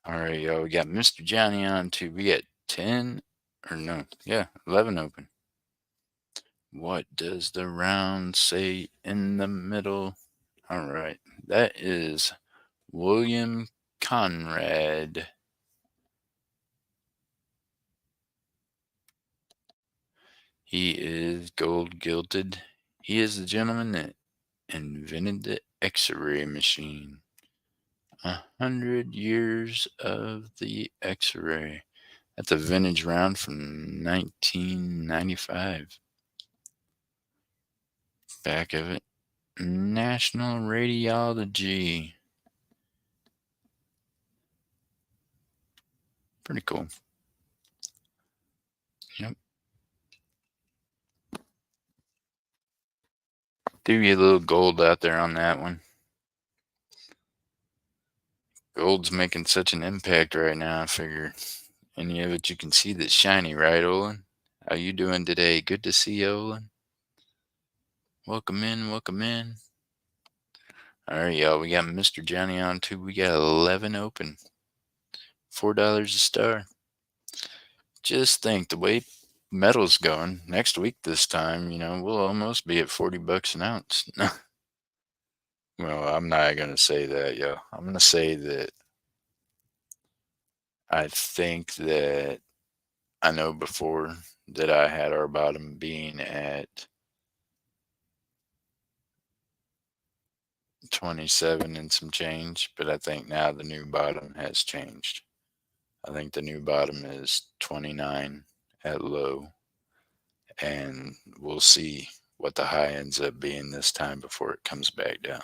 All right, y'all. We got Mr. Johnny on two. We got 10, or no, yeah, 11 open. What does the round say in the middle? All right, that is William Conrad. He is gold gilded. He is the gentleman that invented the X-ray machine. 100 years of the X-ray. That's a vintage round from 1995. Back of it, National Radiology. Pretty cool. Yep. Do get a little gold out there on that one. Gold's making such an impact right now. I figure any of it you can see that's shiny, right, Olin? How you doing today? Good to see you, Olin. Welcome in, welcome in. All right, y'all. We got Mr. Johnny on too. We got 11 open. $4 a star. Just think the way metal's going next week this time, we'll almost be at $40 an ounce. Well, I'm not going to say that, yo. I'm going to say that I think that I know before that I had our bottom being at 27 and some change, but I think now the new bottom has changed. I think the new bottom is 29 at low, and we'll see what the high ends up being this time before it comes back down.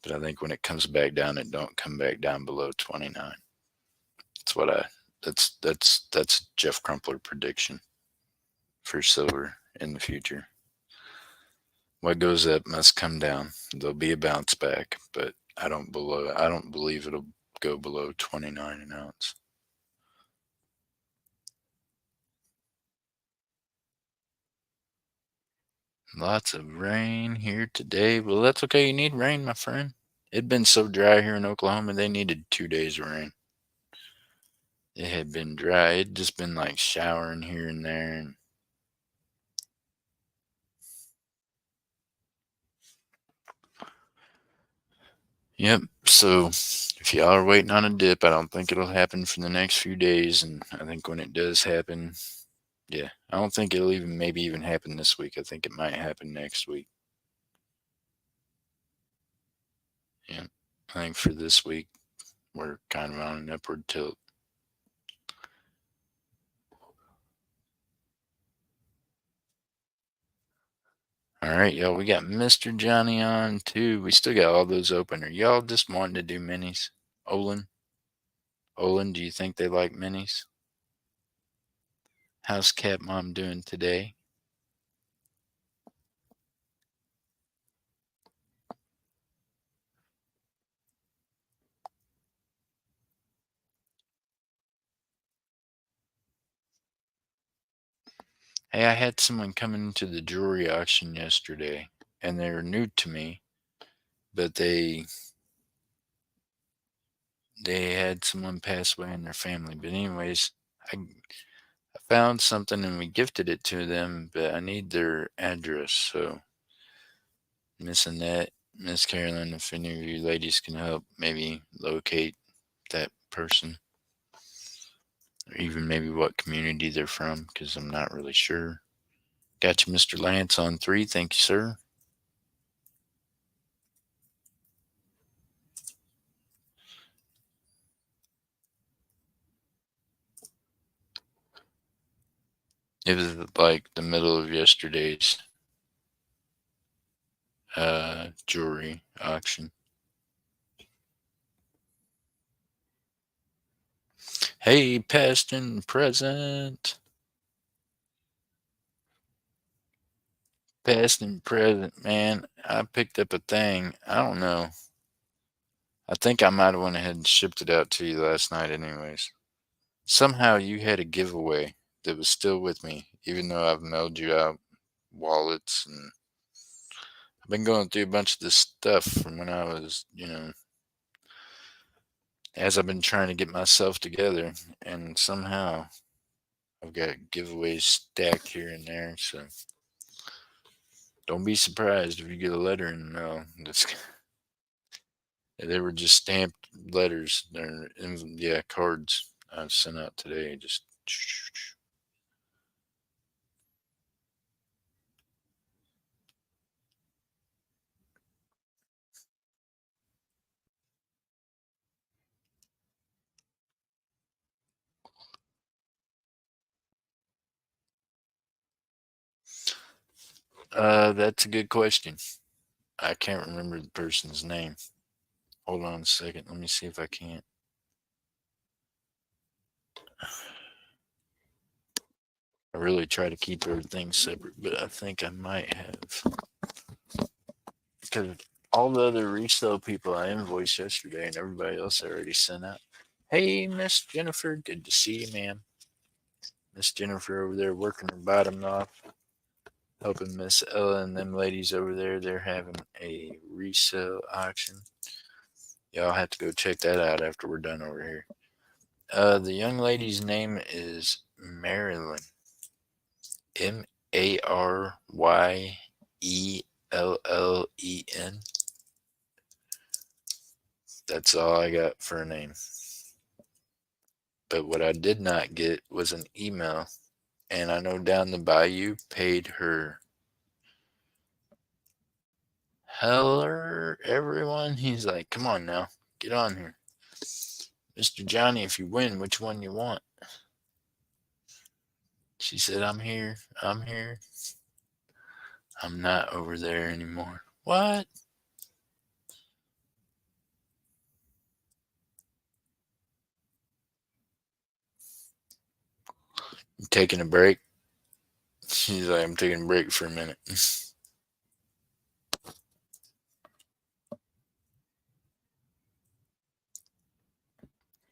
But I think when it comes back down, it don't come back down below 29. That's what I that's Jeff Crumpler prediction for silver in the future. What goes up must come down. There'll be a bounce back, but I don't believe it'll go below 29 an ounce. Lots of rain here today. Well, that's okay. You need rain, my friend. It'd been so dry here in Oklahoma, they needed 2 days of rain. It had been dry. It'd just been like showering here and there. And yep. So if y'all are waiting on a dip, I don't think it'll happen for the next few days. And I think when it does happen, yeah, I don't think it'll even maybe even happen this week. I think it might happen next week. Yeah. I think for this week, we're kind of on an upward tilt. All right, y'all. We got Mr. Johnny on too. We still got all those open. Are y'all just wanting to do minis? Olin? Olin, do you think they like minis? How's Cat Mom doing today? Hey, I had someone come into the jewelry auction yesterday, and they were new to me, but they had someone pass away in their family. But anyways, I found something and we gifted it to them, but I need their address. So Miss Annette, Miss Carolyn, if any of you ladies can help maybe locate that person, or even maybe what community they're from, because I'm not really sure. Got you, Mr. Lance, on 3. Thank you, sir. It was like the middle of yesterday's jewelry auction. Hey, past and present. Past and present, man. I picked up a thing. I don't know. I think I might have went ahead and shipped it out to you last night anyways. Somehow you had a giveaway that was still with me, even though I've mailed you out wallets, and I've been going through a bunch of this stuff from when I was, as I've been trying to get myself together, and somehow I've got giveaways stacked here and there, so don't be surprised if you get a letter in the mail. They were just stamped letters. They're, yeah, cards I sent out today. Just that's a good question. I can't remember the person's name. Hold on a second. Let me see if I can't. I really try to keep everything separate, but I think I might have. Because all the other resale people I invoiced yesterday and everybody else I already sent out. Hey, Miss Jennifer, good to see you, ma'am. Miss Jennifer over there working her bottom off, helping Miss Ella and them ladies over there. They're having a resale auction. Y'all have to go check that out after we're done over here. The young lady's name is Marilyn. Maryellen. That's all I got for a name. But what I did not get was an email. And I know down the bayou paid her. Hello, everyone. He's like, come on now, get on here. Mr. Johnny, if you win, which one you want? She said, I'm here. I'm here. I'm not over there anymore. What? You taking a break? She's like, I'm taking a break for a minute.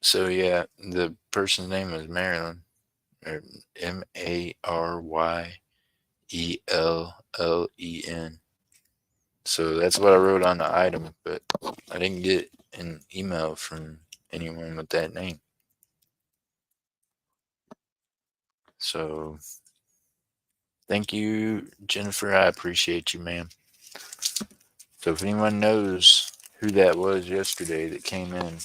So yeah, the person's name is Marilyn, or Maryellen. ELLEN. So that's what I wrote on the item, but I didn't get an email from anyone with that name. So thank you, Jennifer. I appreciate you, ma'am. So if anyone knows who that was yesterday that came in,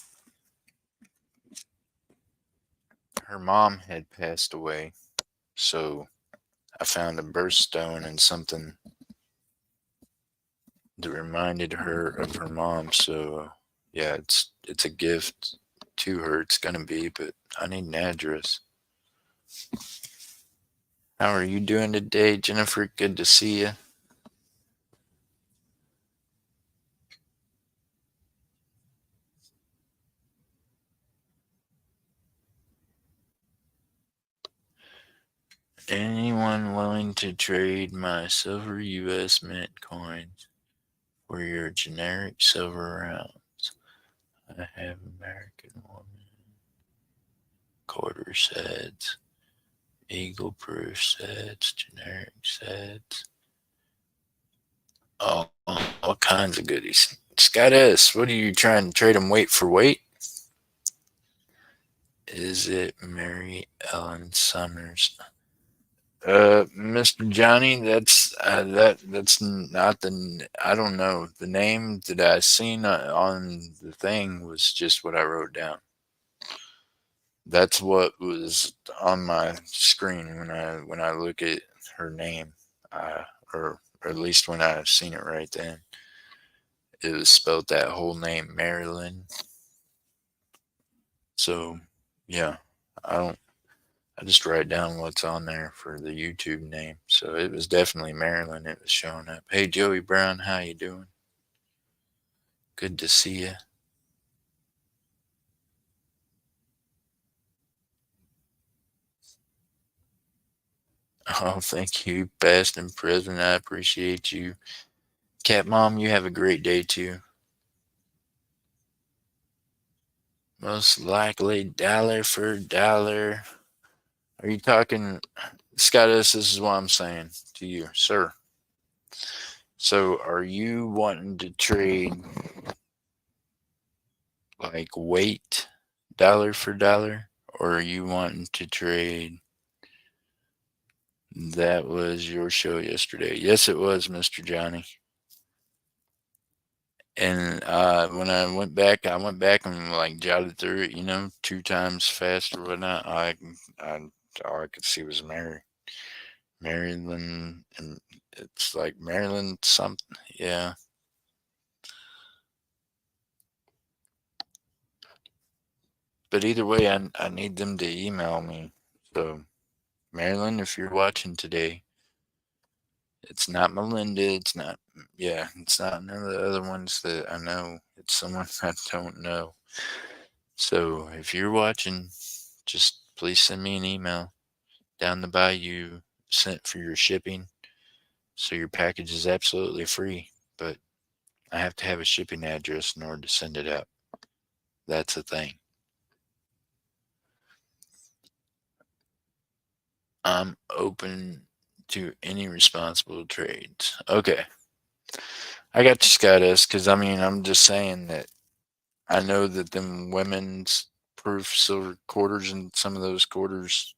her mom had passed away. So I found a birthstone and something that reminded her of her mom. So yeah, it's a gift to her. It's gonna be, but I need an address. How are you doing today, Jennifer? Good to see you. Anyone willing to trade my silver US Mint coins for your generic silver rounds? I have American woman quarter sets, eagle proof sets, generic sets. Oh, all kinds of goodies. Scott S., what are you trying to trade them weight for weight? Is it Mary Ellen Summers? Mr. Johnny, that's not the. I don't know. The name that I seen on the thing was just what I wrote down. That's what was on my screen when I look at her name, or at least when I seen it right then. It was spelled that whole name, Marilyn. So, yeah, I don't. I just write down what's on there for the YouTube name. So it was definitely Maryland. It was showing up. Hey, Joey Brown, how you doing? Good to see you. Oh, thank you, past and present. I appreciate you. Cat Mom, you have a great day too. Most likely dollar for dollar. Are you talking, Scottus? This is what I'm saying to you, sir. So, are you wanting to trade like weight dollar for dollar, or are you wanting to trade? That was your show yesterday. Yes, it was, Mr. Johnny. And I went back and like jotted through it, two times fast or whatnot. I all I could see was Maryland, and it's like Maryland something. Yeah, but either way, I need them to email me. So Maryland, if you're watching today, it's not Melinda. It's not. Yeah, it's not none of the other ones that I know. It's someone I don't know. So if you're watching, just please send me an email down the bayou sent for your shipping. So your package is absolutely free, but I have to have a shipping address in order to send it out. That's the thing. I'm open to any responsible trades. Okay. I got you, Scott S. Because I mean, I'm just saying that I know that them women's proof silver quarters and some of those quarters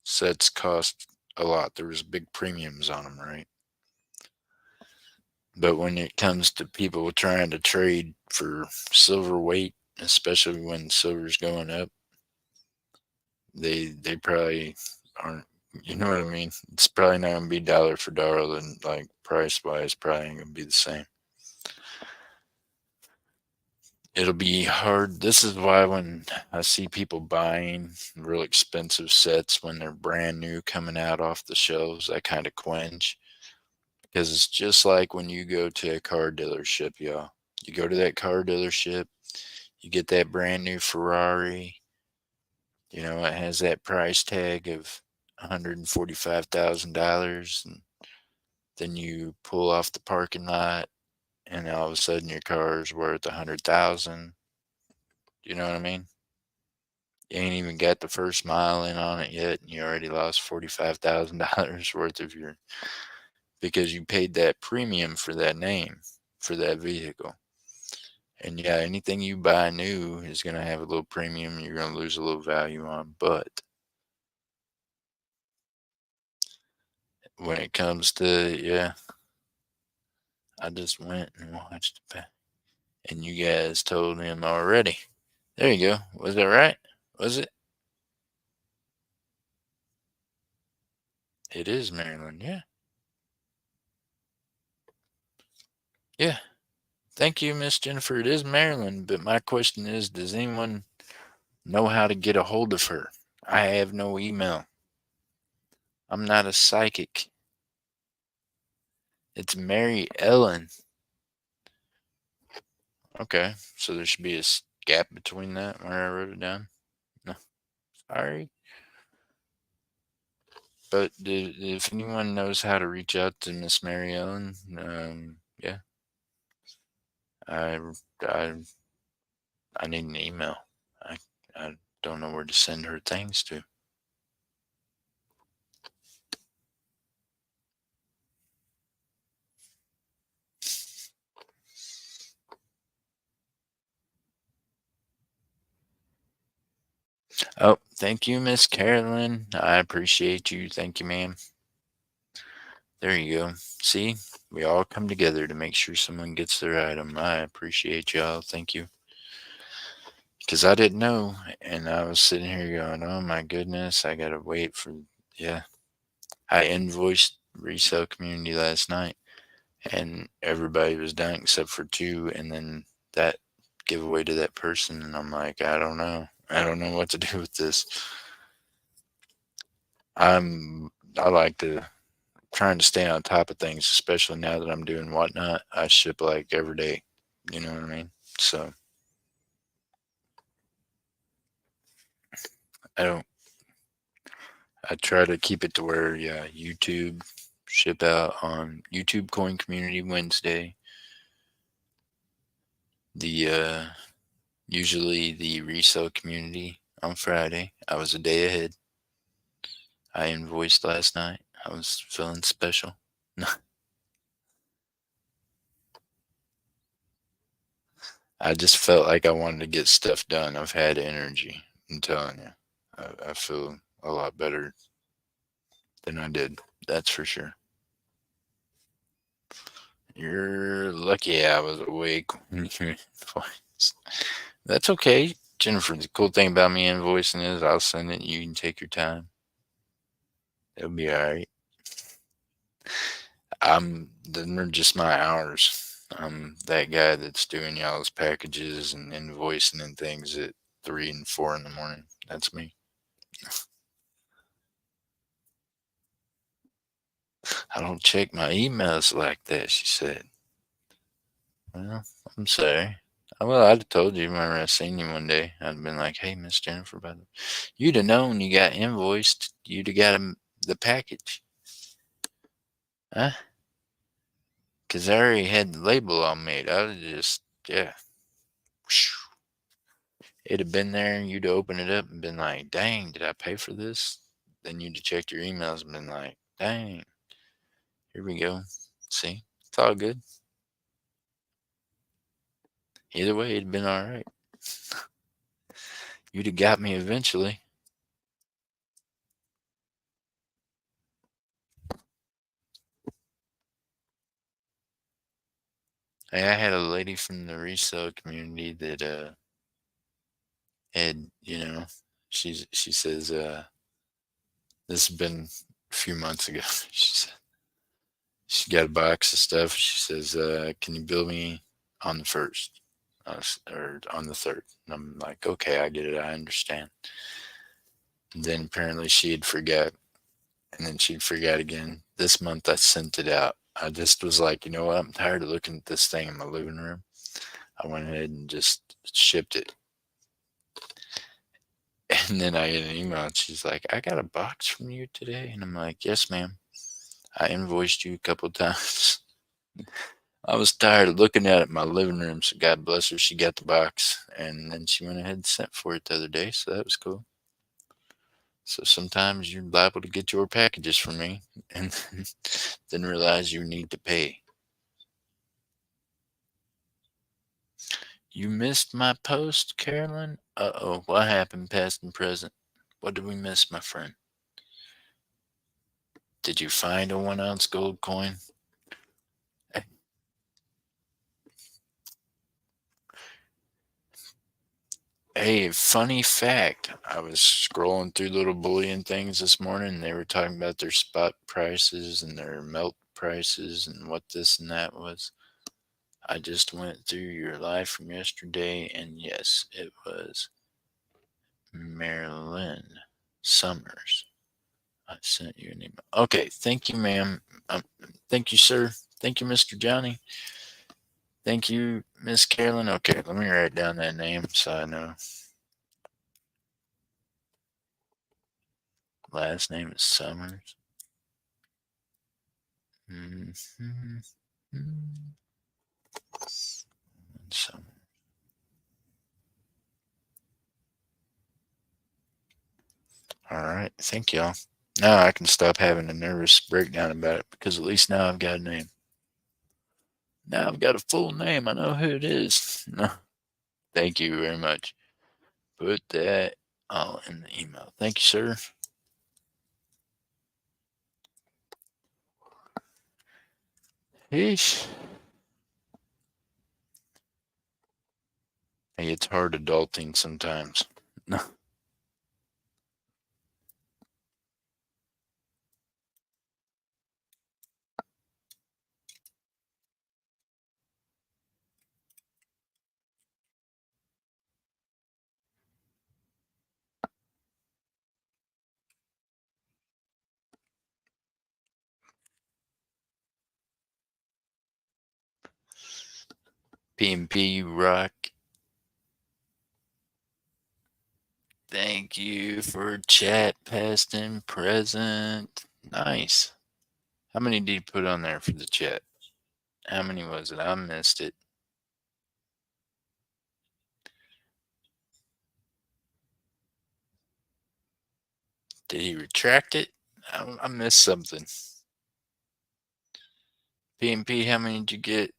sets cost a lot. There was big premiums on them, right? But when it comes to people trying to trade for silver weight, especially when silver's going up, they probably aren't. You know what I mean? It's probably not gonna be dollar for dollar, and like price wise, probably ain't gonna be the same. It'll be hard. This is why when I see people buying real expensive sets when they're brand new coming out off the shelves, I kind of quench because it's just like when you go to a car dealership, y'all. You go to that car dealership, you get that brand new Ferrari, it has that price tag of $145,000, and then you pull off the parking lot, and all of a sudden your car is worth 100,000. You know what I mean? You ain't even got the first mile in on it yet, and you already lost $45,000 worth of your. because you paid that premium for that name, for that vehicle. And yeah, anything you buy new is going to have a little premium. You're going to lose a little value on. But when it comes to, yeah, I just went and watched it back. And you guys told him already. There you go. Was that right? Was it? It is Maryland. Yeah. Yeah. Thank you, Miss Jennifer. It is Maryland. But my question is, does anyone know how to get a hold of her? I have no email. I'm not a psychic. It's Mary Ellen. Okay. So there should be a gap between that where I wrote it down. No. Sorry. But if anyone knows how to reach out to Miss Mary Ellen, yeah, I, I, I need an email. I, I don't know where to send her things to. Oh, thank you, Miss Carolyn. I appreciate you. Thank you, ma'am. There you go. See, we all come together to make sure someone gets their item. I appreciate y'all. Thank you. Because I didn't know, and I was sitting here going, "Oh my goodness, I gotta wait for." Yeah, I invoiced resale community last night, and everybody was done except for two, and then that giveaway to that person, and I'm like, I don't know what to do with this. I like to trying to stay on top of things, especially now that I'm doing whatnot. I ship like every day, you know what I mean? So I don't. I try to keep it to where, yeah, YouTube ship out on YouTube Coin Community Wednesday. The usually the resale community on Friday. I was a day ahead. I invoiced last night. I was feeling special. I just felt like I wanted to get stuff done. I've had energy. I'm telling you, I feel a lot better than I did. That's for sure. You're lucky I was awake when you invoiced. That's okay, Jennifer. The cool thing about me invoicing is I'll send it. You can take your time. It'll be all right. Them are just my hours. I'm that guy that's doing y'all's packages and invoicing and things at 3 and 4 in the morning. That's me. I don't check my emails like that, she said. Well, I'm sorry. Well, I'd have told you. Remember, I seen you one day. I'd have been like, "Hey, Miss Jennifer, by the you'd have known you got invoiced. You'd have got the package, huh? Because I already had the label all made. I'd have just, yeah, it'd have been there. And you'd have opened it up and been like, "Dang, did I pay for this?" Then you'd have checked your emails and been like, "Dang, here we go. See, it's all good. Either way, it'd been all right. You'd have got me eventually." Hey, I had a lady from the resale community that had, she says, this has been a few months ago. She said she got a box of stuff. She says, can you bill me on the first? Or on the third? And I'm like, okay, I get it. I understand. And then apparently she had forgot, and then she'd forgot again. This month I sent it out. I just was like, you know what? I'm tired of looking at this thing in my living room. I went ahead and just shipped it. And then I get an email and she's like, I got a box from you today. And I'm like, yes, ma'am. I invoiced you a couple times. I was tired of looking at it in my living room. So God bless her. She got the box. And then she went ahead and sent for it the other day. So that was cool. So sometimes you're liable to get your packages from me and then realize you need to pay. You missed my post, Carolyn? Uh-oh, what happened past and present? What did we miss, my friend? Did you find a 1 ounce gold coin? Eh, Hey, funny fact. I was scrolling through little bullion things this morning and they were talking about their spot prices and their melt prices and what this and that was. I just went through your live from yesterday and yes, it was Marilyn Summers. I sent you an email. Okay, thank you, ma'am. Thank you, sir. Thank you, Mr. Johnny. Thank you, Miss Carolyn. Okay, let me write down that name so I know. Last name is Summers. Mm-hmm. Summers. All right, thank y'all. Now I can stop having a nervous breakdown about it because at least now I've got a name. Now I've got a full name. I know who it is. No, thank you very much. Put that all in the email. Thank you, sir. Yeesh. Hey, it's hard adulting sometimes. No. PMP rock. Thank you for chat, past and present. Nice. How many did you put on there for the chat? How many was it? I missed it. Did he retract it? I missed something. PMP, how many did you get?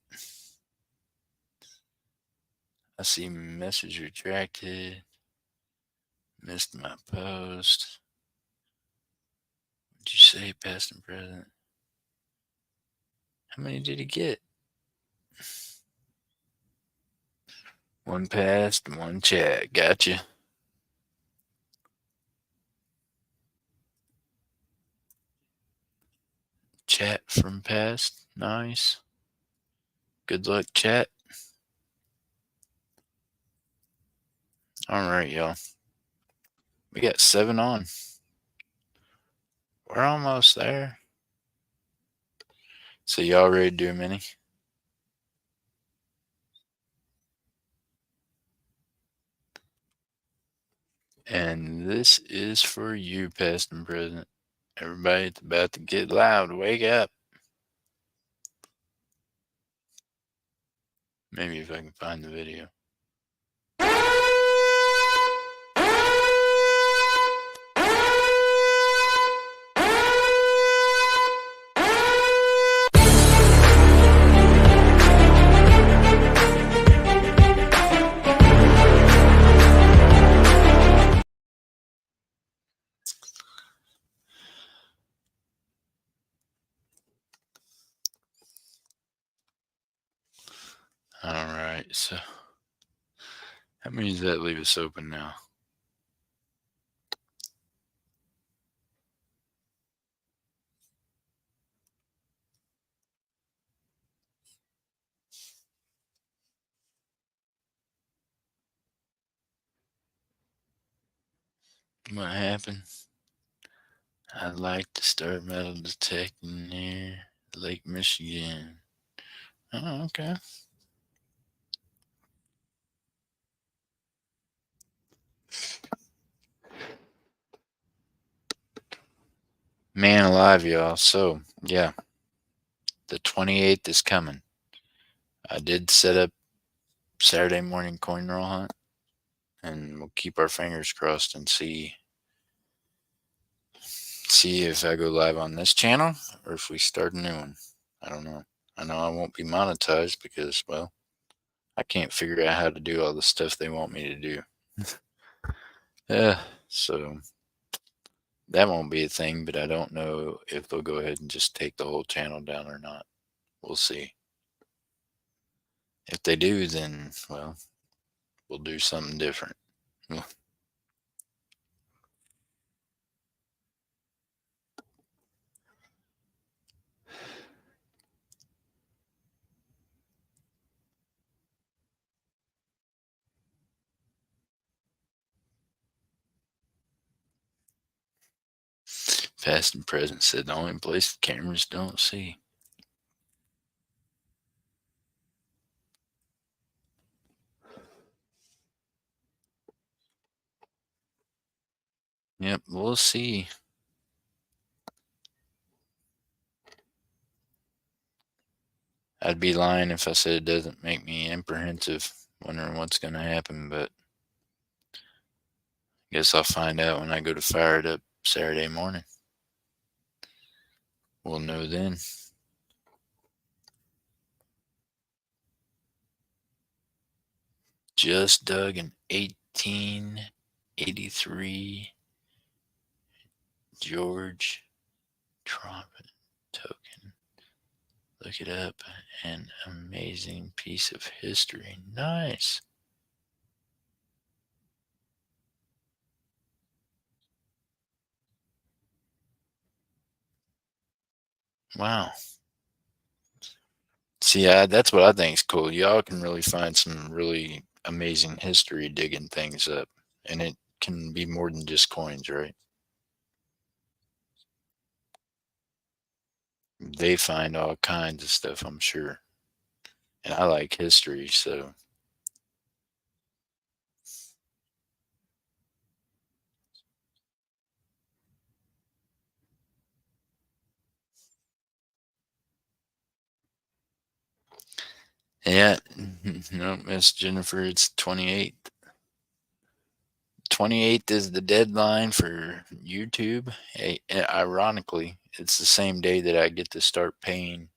I see message retracted. Missed my post. What'd you say, past and present? How many did he get? One past, one chat. Gotcha. Chat from past. Nice. Good luck, chat. All right, y'all. We got 7 on. We're almost there. So y'all ready to do a mini? And this is for you, past and present. Everybody, it's about to get loud. Wake up. Maybe if I can find the video. All right, so how many does that leave us open now? What happened? I'd like to start metal detecting near Lake Michigan. Oh, okay. Man alive, y'all. So, yeah, the 28th is coming. I did set up Saturday morning coin roll hunt, and we'll keep our fingers crossed and see See if I go live on this channel or if we start a new one. I don't know. I know I won't be monetized because, well, I can't figure out how to do all the stuff they want me to do. Yeah, so that won't be a thing, but I don't know if they'll go ahead and just take the whole channel down or not. We'll see. If they do, then, well, we'll do something different. Past and present said the only place the cameras don't see. Yep, we'll see. I'd be lying if I said it doesn't make me apprehensive, wondering what's going to happen, but I guess I'll find out when I go to fire it up Saturday morning. We'll know then. Just dug an 1883 George trumpet token. Look it up. An amazing piece of history. Nice. Wow. See, that's what I think is cool. Y'all can really find some really amazing history digging things up. And it can be more than just coins, right? They find all kinds of stuff, I'm sure. And I like history, so yeah. No, Miss Jennifer, it's 28th. 28th is the deadline for YouTube. Hey, ironically, it's the same day that I get to start paying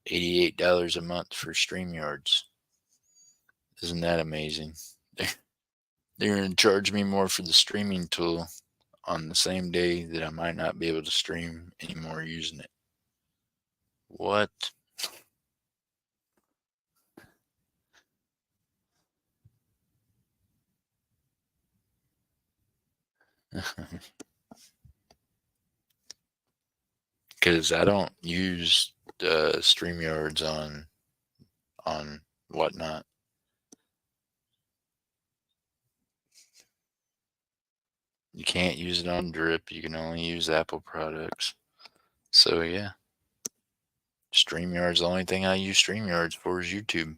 $88 a month for StreamYards. Isn't that amazing? They're going to charge me more for the streaming tool on the same day that I might not be able to stream anymore using it. What? Because I don't use StreamYards on whatnot. You can't use it on Drip. You can only use Apple products. So yeah, StreamYard's the only thing I use StreamYards for is YouTube.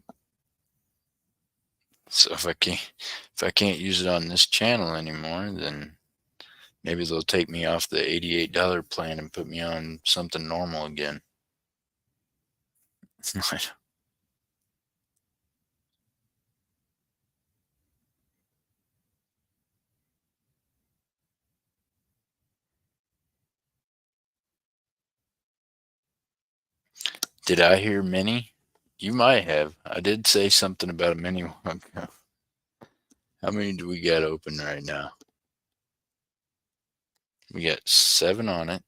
So if I can't use it on this channel anymore, then maybe they'll take me off the $88 plan and put me on something normal again. Did I hear mini? You might have. I did say something about a mini one ago. How many do we got open right now? We got 7 on it.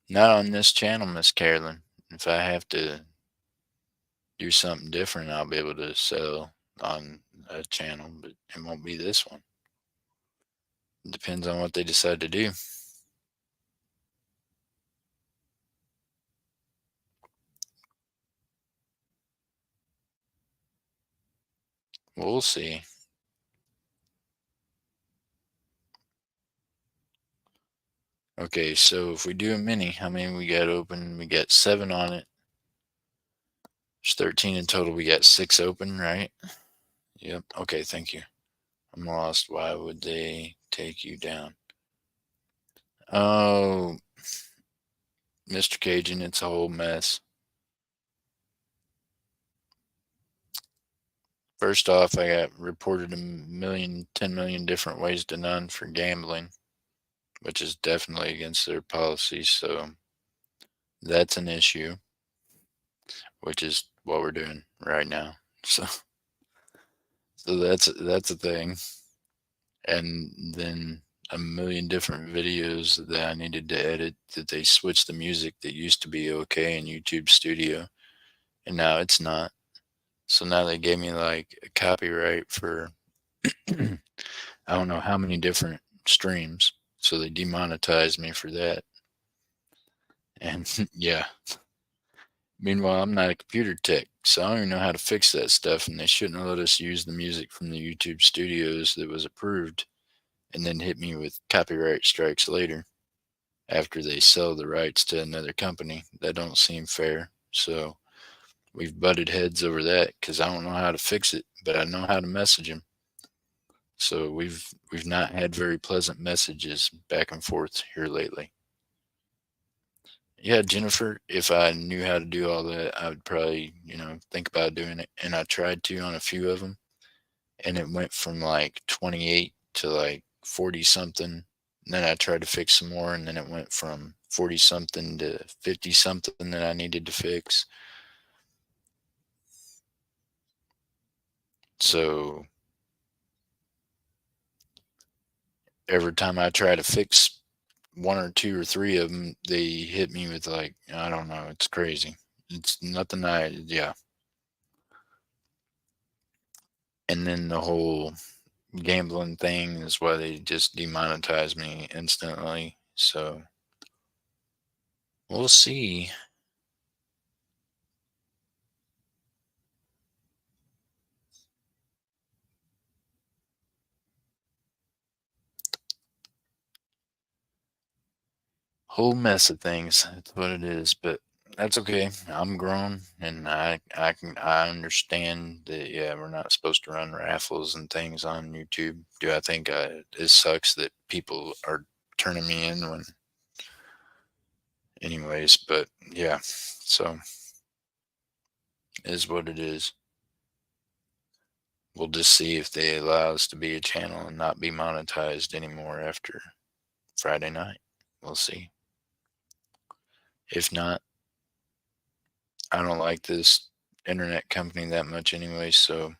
Not on this channel, Miss Carolyn. If I have to do something different, I'll be able to sell on a channel, but it won't be this one. It depends on what they decide to do. We'll see. Okay, so if we do a mini, how many we got open? We got 7 on it. There's 13 in total. We got 6 open, right? Yep. Okay, thank you. I'm lost. Why would they take you down? Oh, Mr. Cajun, it's a whole mess. First off, I got reported 10 million different ways to none for gambling, which is definitely against their policies. So that's an issue, which is what we're doing right now. So, so that's a thing. And then a million different videos that I needed to edit that they switched the music that used to be okay in YouTube Studio, and now it's not. So now they gave me like a copyright for I don't know how many different streams. So they demonetized me for that. And yeah. Meanwhile, I'm not a computer tech, so I don't even know how to fix that stuff. And they shouldn't have let us use the music from the YouTube studios that was approved and then hit me with copyright strikes later after they sell the rights to another company. That don't seem fair. So we've butted heads over that because I don't know how to fix it, but I know how to message them. So we've not had very pleasant messages back and forth here lately. Yeah, Jennifer, if I knew how to do all that, I would probably, think about doing it. And I tried to on a few of them, and it went from like 28 to like 40 something. And then I tried to fix some more, and then it went from 40 something to 50 something that I needed to fix. So every time I try to fix one or two or three of them, they hit me with like, I don't know, it's crazy. It's nothing yeah. And then the whole gambling thing is why they just demonetized me instantly. So we'll see. Whole mess of things. That's what it is. But that's okay. I'm grown, and I understand that. Yeah, we're not supposed to run raffles and things on YouTube. Do I think it sucks that people are turning me in when, anyways? But yeah, so is what it is. We'll just see if they allow us to be a channel and not be monetized anymore after Friday night. We'll see. If not, I don't like this internet company that much anyway, so I'm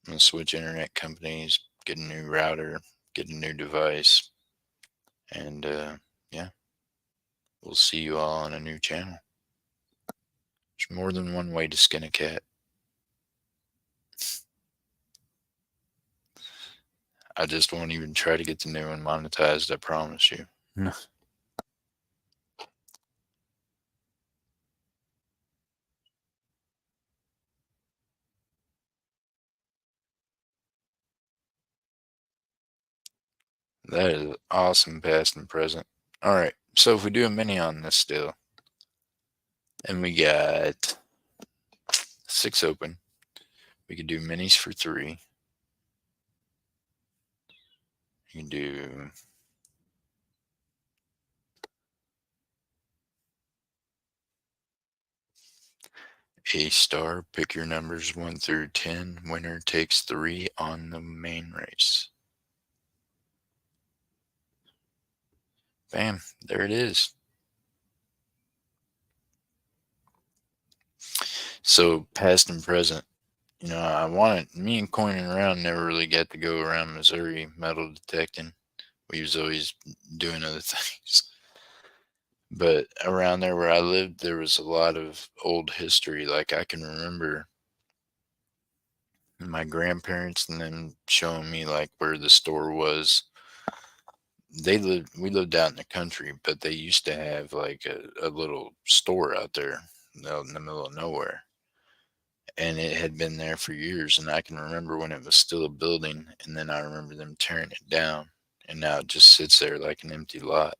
gonna switch internet companies, get a new router, get a new device, and yeah, we'll see you all on a new channel. There's more than one way to skin a cat. I just won't even try to get the new one monetized, I promise you. That is awesome, past and present. All right, so if we do a mini on this still, and we got 6 open, we could do minis for 3. You can do a star, pick your numbers 1 through 10. Winner takes 3 on the main race. Bam, there it is. So past and present. Me and Coining Around never really got to go around Missouri metal detecting. We was always doing other things. But around there where I lived, there was a lot of old history. Like I can remember my grandparents and them showing me like where the store was. We lived out in the country, but they used to have like a little store out there out in the middle of nowhere. And it had been there for years. And I can remember when it was still a building, and then I remember them tearing it down, and now it just sits there like an empty lot.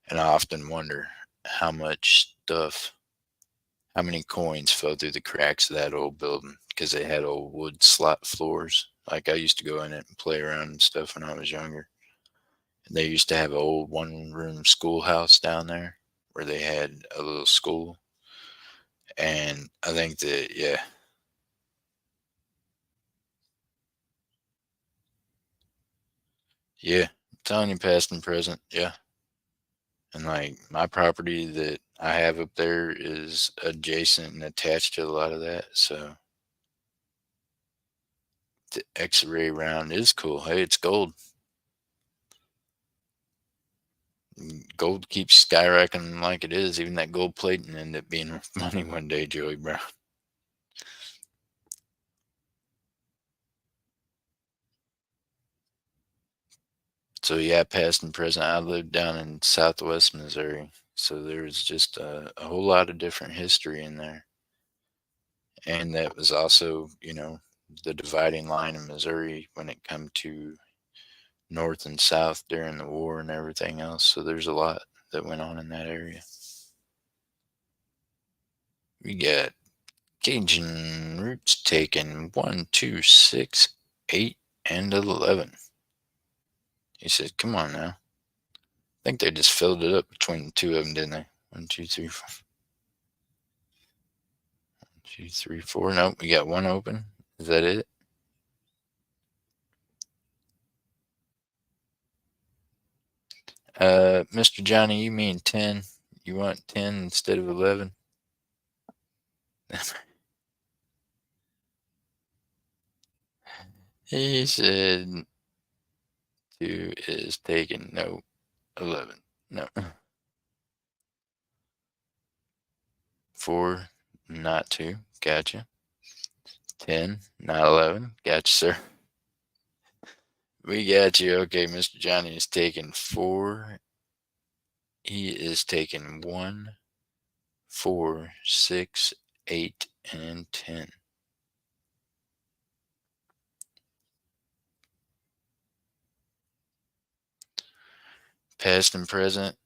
And I often wonder how much stuff, how many coins fell through the cracks of that old building because they had old wood slot floors. Like I used to go in it and play around and stuff when I was younger. And they used to have an old 1-room schoolhouse down there where they had a little school. And I think that, yeah, Yeah, I'm telling you, past and present. Yeah. And like my property that I have up there is adjacent and attached to a lot of that. So the X-ray round is cool. Hey, it's gold. Gold keeps skyrocketing like it is. Even that gold plating ended up being worth money one day, Joey Brown. So yeah, past and present. I lived down in Southwest Missouri, so there was just a whole lot of different history in there, and that was also, the dividing line in Missouri when it come to North and South during the war and everything else. So there's a lot that went on in that area. We got Cajun Roots taken 1, 2, 6, 8, and 11. He said, "Come on now." I think they just filled it up between the two of them, didn't they? 1, 2, 3, 4. 2, 3, 4. Nope, we got one open. Is that it? Mr. Johnny, you mean 10? You want 10 instead of 11? He said 2 is taken. No, 11. No. 4, not 2. Gotcha. 10, not 11. Gotcha, sir. We got you. Okay, Mr. Johnny is taking 4. He is taking 1, 4, 6, 8, and 10. Past and present.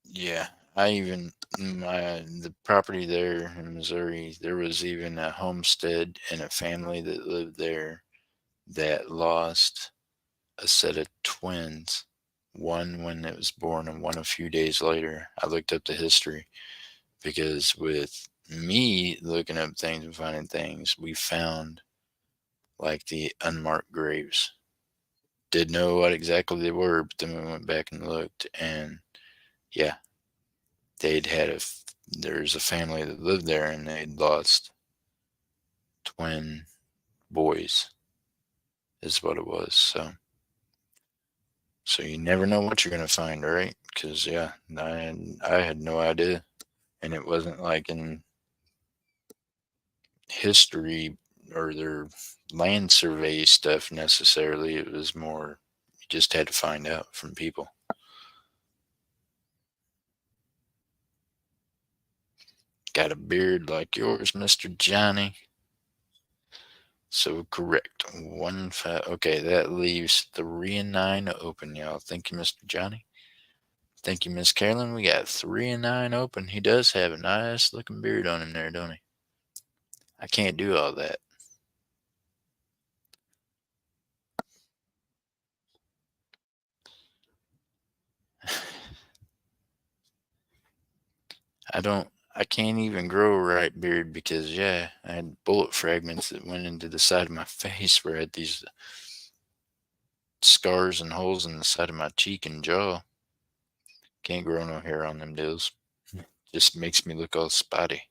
Yeah. The property there in Missouri, there was even a homestead and a family that lived there that lost a set of twins. One when it was born and one a few days later. I looked up the history because with me looking up things and finding things, we found like the unmarked graves. Didn't know what exactly they were, but then we went back and looked, and yeah, they'd had there's a family that lived there, and they'd lost twin boys, is what it was. So you never know what you're gonna find, right? Because yeah, I had no idea, and it wasn't like in history or their land survey stuff necessarily. It was more you just had to find out from people. Got a beard like yours, Mr. Johnny. So correct. 1, 5. Okay, that leaves 3 and 9 open, y'all. Thank you, Mr. Johnny. Thank you, Miss Carolyn. We got 3 and 9 open. He does have a nice looking beard on him there, don't he? I can't do all that. I can't even grow a right beard because, yeah, I had bullet fragments that went into the side of my face where I had these scars and holes in the side of my cheek and jaw. Can't grow no hair on them deals. Just makes me look all spotty.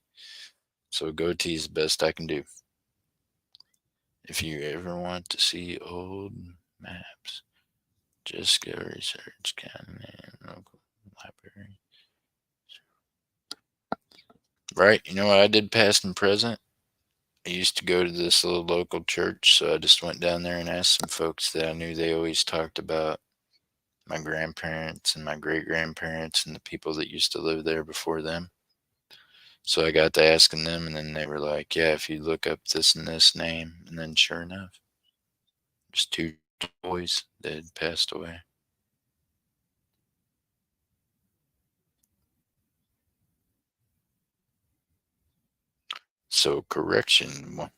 So goatee is the best I can do. If you ever want to see old maps, just go research county and local library. Right? You know what I did past and present? I used to go to this little local church, so I just went down there and asked some folks that I knew they always talked about my grandparents and my great grandparents and the people that used to live there before them. So I got to asking them, and then they were like, "Yeah, if you look up this and this name," and then sure enough, there's 2 boys that had passed away. So correction,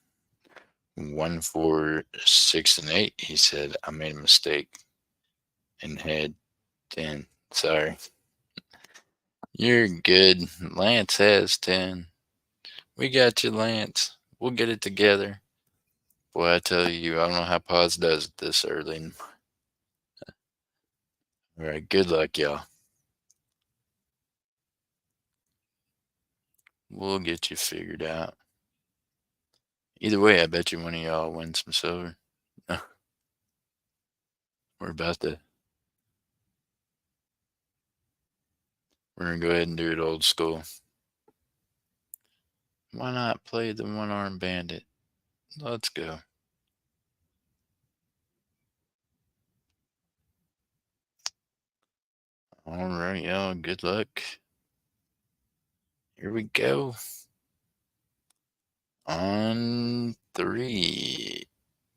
1, 4, 6, and 8. He said I made a mistake and had 10. Sorry. You're good. Lance has 10. We got you, Lance. We'll get it together. Boy, I tell you, I don't know how Paz does it this early. All right, good luck, y'all. We'll get you figured out. Either way, I bet you one of y'all wins some silver. We're about to. We're gonna go ahead and do it old school. Why not play the one-armed bandit? Let's go. All right, y'all. Good luck. Here we go. On three.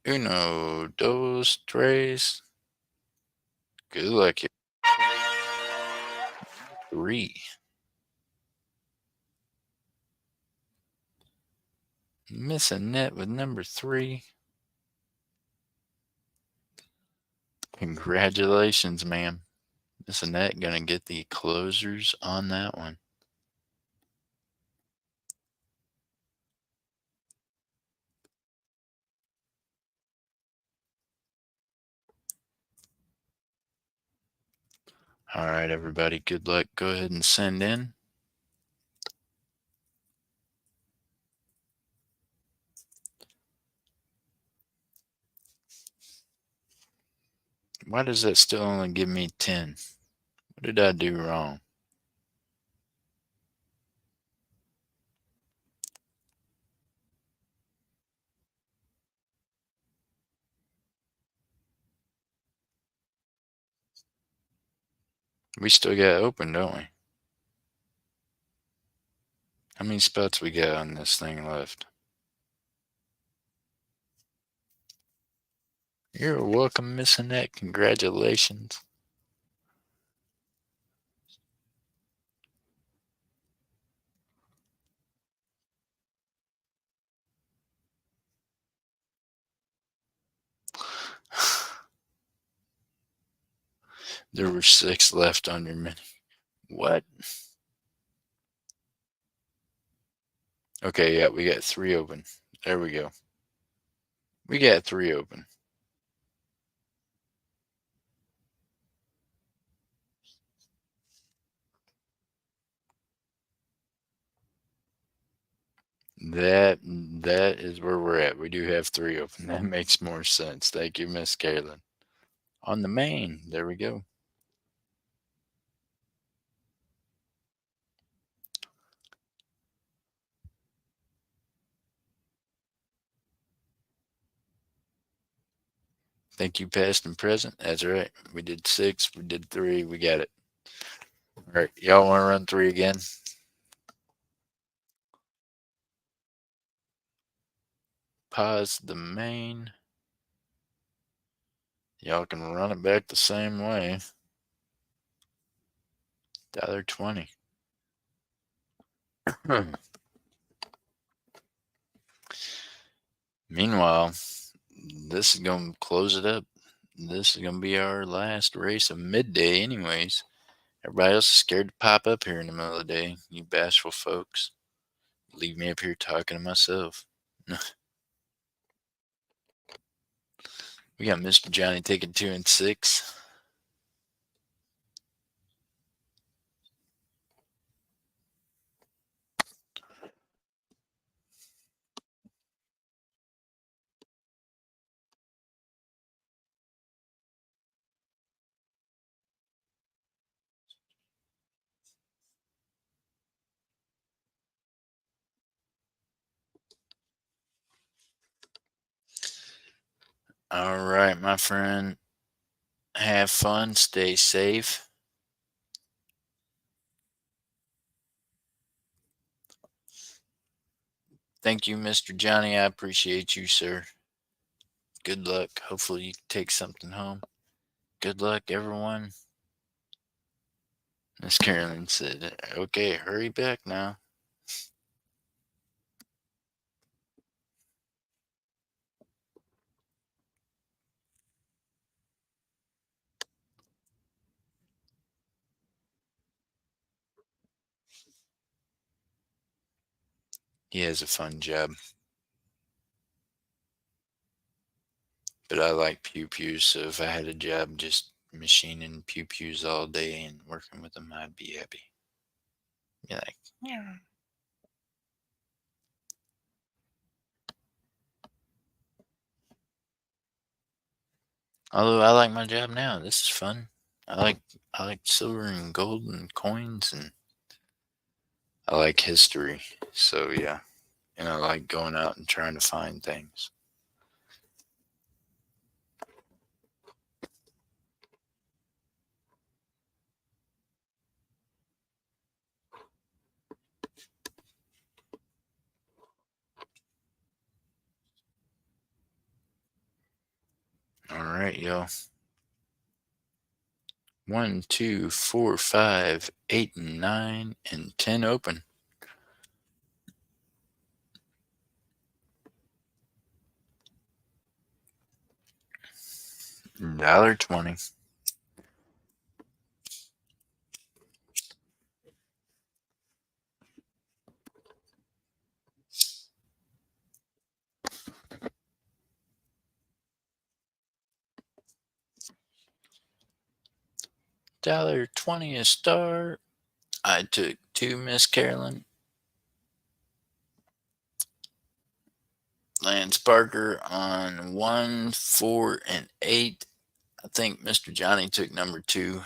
Uno, dos, tres. Good luck. Three. Missing net with number three. Congratulations, ma'am. Miss Annette gonna get the closers on that one. All right, everybody. Good luck. Go ahead and send in. Why does that still only give me 10? What did I do wrong? We still got open, don't we? How many spots we got on this thing left? You're welcome, Miss Annette. Congratulations. There were 6 left on your mini. What? Okay, yeah, we got 3 open. There we go. We got 3 open. That is where we're at. We do have 3 open. That makes more sense. Thank you, Miss Kaylin. On the main, there we go. Thank you, past and present. That's right. We did 6. We did 3. We got it. All right, y'all want to run 3 again? Pause the main. Y'all can run it back the same way. $1.20. Meanwhile, this is going to close it up. This is going to be our last race of midday, anyways. Everybody else is scared to pop up here in the middle of the day. You bashful folks. Leave me up here talking to myself. We got Mr. Johnny taking 2 and 6. All right, my friend. Have fun. Stay safe. Thank you, Mr. Johnny. I appreciate you, sir. Good luck. Hopefully, you take something home. Good luck, everyone. Miss Carolyn said, okay, hurry back now. He has a fun job. But I like pew pews, so if I had a job just machining pew pews all day and working with them, I'd be happy. Be like, yeah. Although I like my job now, this is fun. I like silver and gold and coins, and I like history. So yeah, and I like going out and trying to find things. All right, y'all. 1, 2, 4, 5, 8, and 9, and 10 open. $1.20. $1.20 a star. I took 2, Miss Carolyn. Lance Parker on 1, 4, and 8. I think Mr. Johnny took number 2.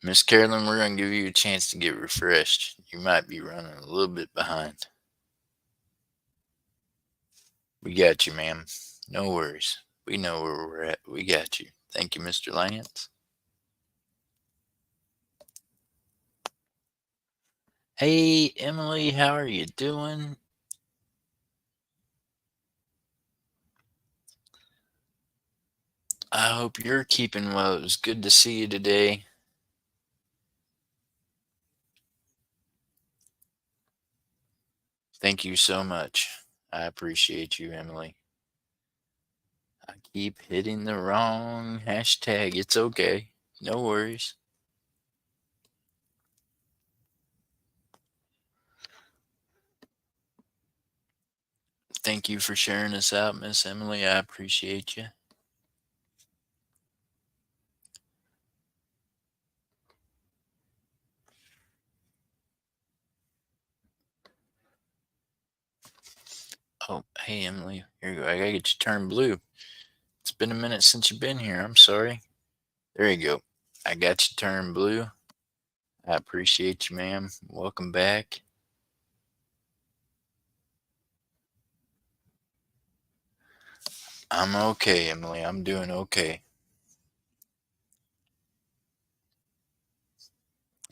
Miss Carolyn, we're going to give you a chance to get refreshed. You might be running a little bit behind. We got you, ma'am. No worries. We know where we're at. We got you. Thank you, Mr. Lance. Hey, Emily, how are you doing? I hope you're keeping well. It was good to see you today. Thank you so much. I appreciate you, Emily. I keep hitting the wrong hashtag. It's okay. No worries. Thank you for sharing this out, Miss Emily. I appreciate you. Oh, hey, Emily. Here you go. I gotta get you turned blue. It's been a minute since you've been here. I'm sorry. There you go. I got you turned blue. I appreciate you, ma'am. Welcome back. I'm okay, Emily. I'm doing okay.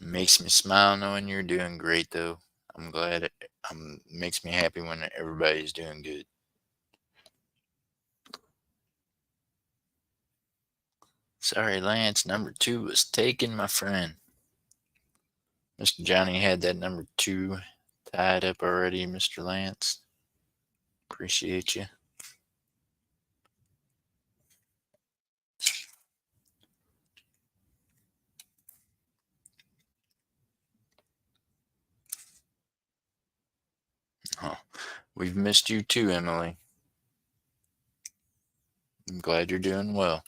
It makes me smile knowing you're doing great, though. I'm glad makes me happy when everybody's doing good. Sorry, Lance. Number 2 was taken, my friend. Mr. Johnny had that number 2 tied up already, Mr. Lance. Appreciate you. Oh, we've missed you too, Emily. I'm glad you're doing well.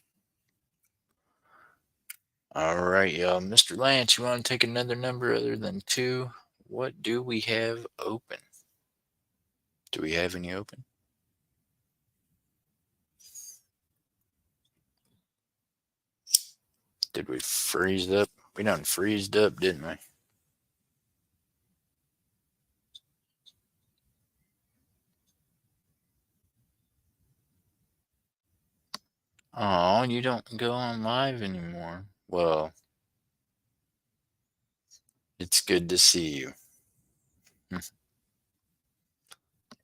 All right, y'all. Mr. Lance, you want to take another number other than 2? What do we have open? Do we have any open? Did we freeze up? We done freezed up, didn't we? Oh, you don't go on live anymore. Well, it's good to see you.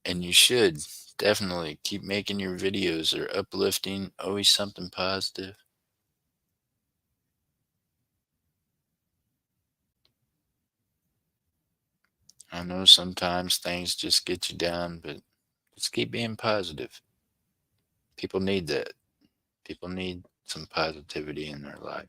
And you should definitely keep making your videos. They're uplifting, always something positive. I know sometimes things just get you down, but just keep being positive. People need that. People need some positivity in their life.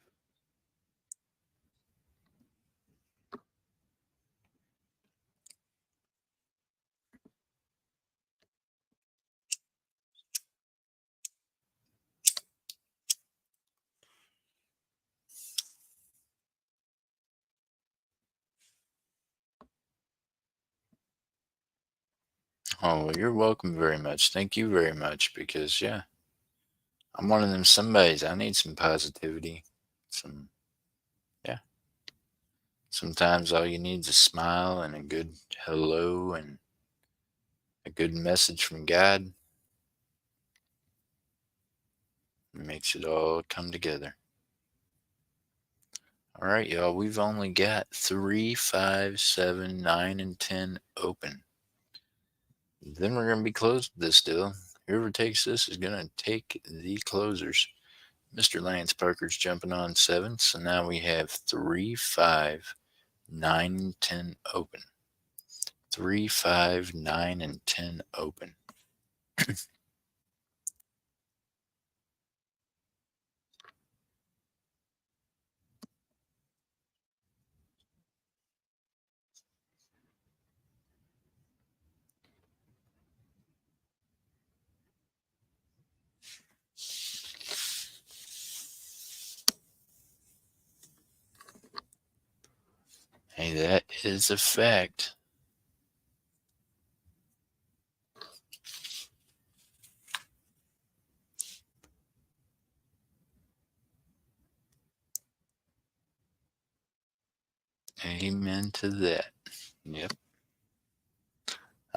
Oh, well, you're welcome very much. Thank you very much because, yeah, I'm one of them somebodies. I need some positivity. Some, yeah. Sometimes all you need is a smile and a good hello and a good message from God. It makes it all come together. All right, y'all. We've only got 3, 5, 7, 9, and 10 open. Then we're going to be closed with this deal. Whoever takes this is going to take the closers. Mr. Lance Parker's jumping on 7, so now we have 3, 5, 9, and 10 open. 3, 5, 9, and 10 open. Hey, that is a fact. Amen to that. Yep.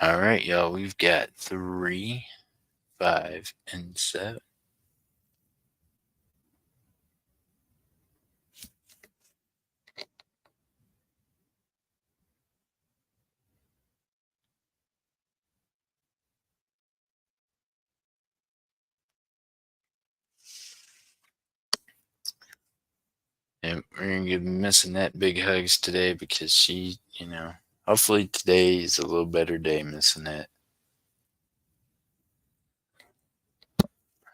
All right, y'all. We've got 3, 5, and 7. And we're going to be missing that big hugs today because hopefully today is a little better day missing that.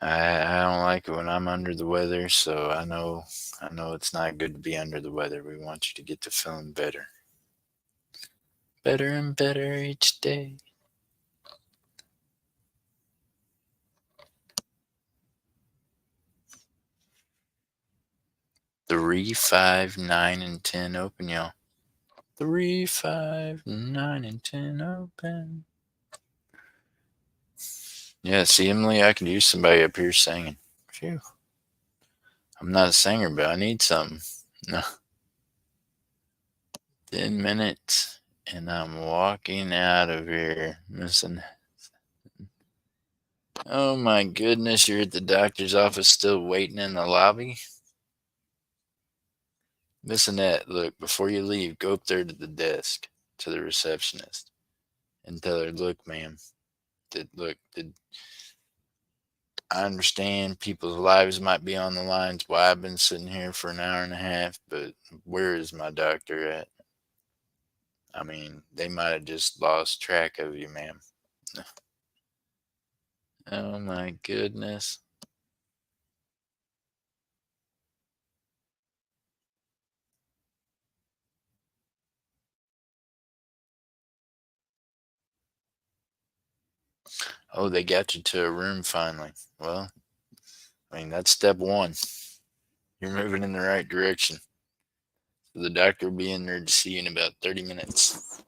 I don't like it when I'm under the weather, so I know it's not good to be under the weather. We want you to get to feeling better. Better and better each day. Three, 5, 9, and 10 open, y'all. 3, 5, 9, and 10 open. Yeah, see, Emily, I could use somebody up here singing. Phew. I'm not a singer, but I need something. No. 10 minutes, and I'm walking out of here missing. Oh my goodness, you're at the doctor's office still waiting in the lobby? Missing that. Look, before you leave, go up there to the desk, to the receptionist, and tell her, look, ma'am, I understand people's lives might be on the lines why I've been sitting here for an hour and a half, but where is my doctor at? I mean, they might have just lost track of you, ma'am. Oh my goodness. Oh, they got you to a room finally. Well, I mean, that's step one. You're moving in the right direction. So the doctor will be in there to see you in about 30 minutes.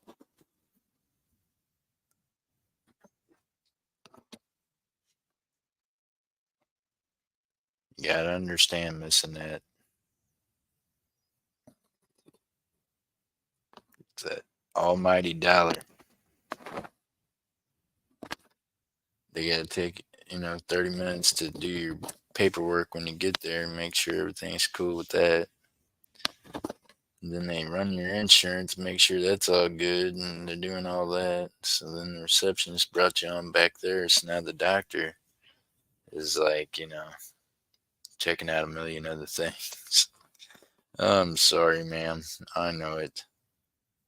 You gotta understand, Miss Annette, it's that almighty dollar. They gotta take, 30 minutes to do your paperwork when you get there and make sure everything's cool with that. And then they run your insurance, make sure that's all good, and they're doing all that. So then the receptionist brought you on back there. So now the doctor is like, checking out a million other things. I'm sorry, ma'am. I know it.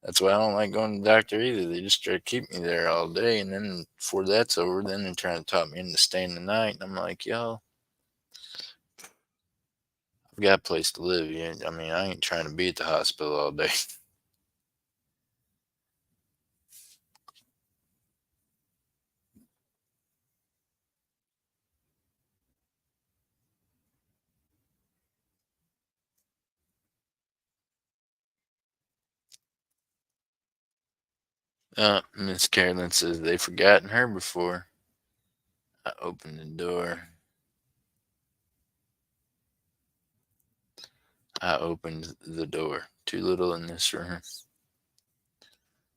That's why I don't like going to the doctor either. They just try to keep me there all day, and then before that's over, then they're trying to talk me into staying the night. And I'm like, y'all, I've got a place to live. Yeah, I mean, I ain't trying to be at the hospital all day. Miss Carolyn says they've forgotten her before. I opened the door. I opened the door. Too little in this room.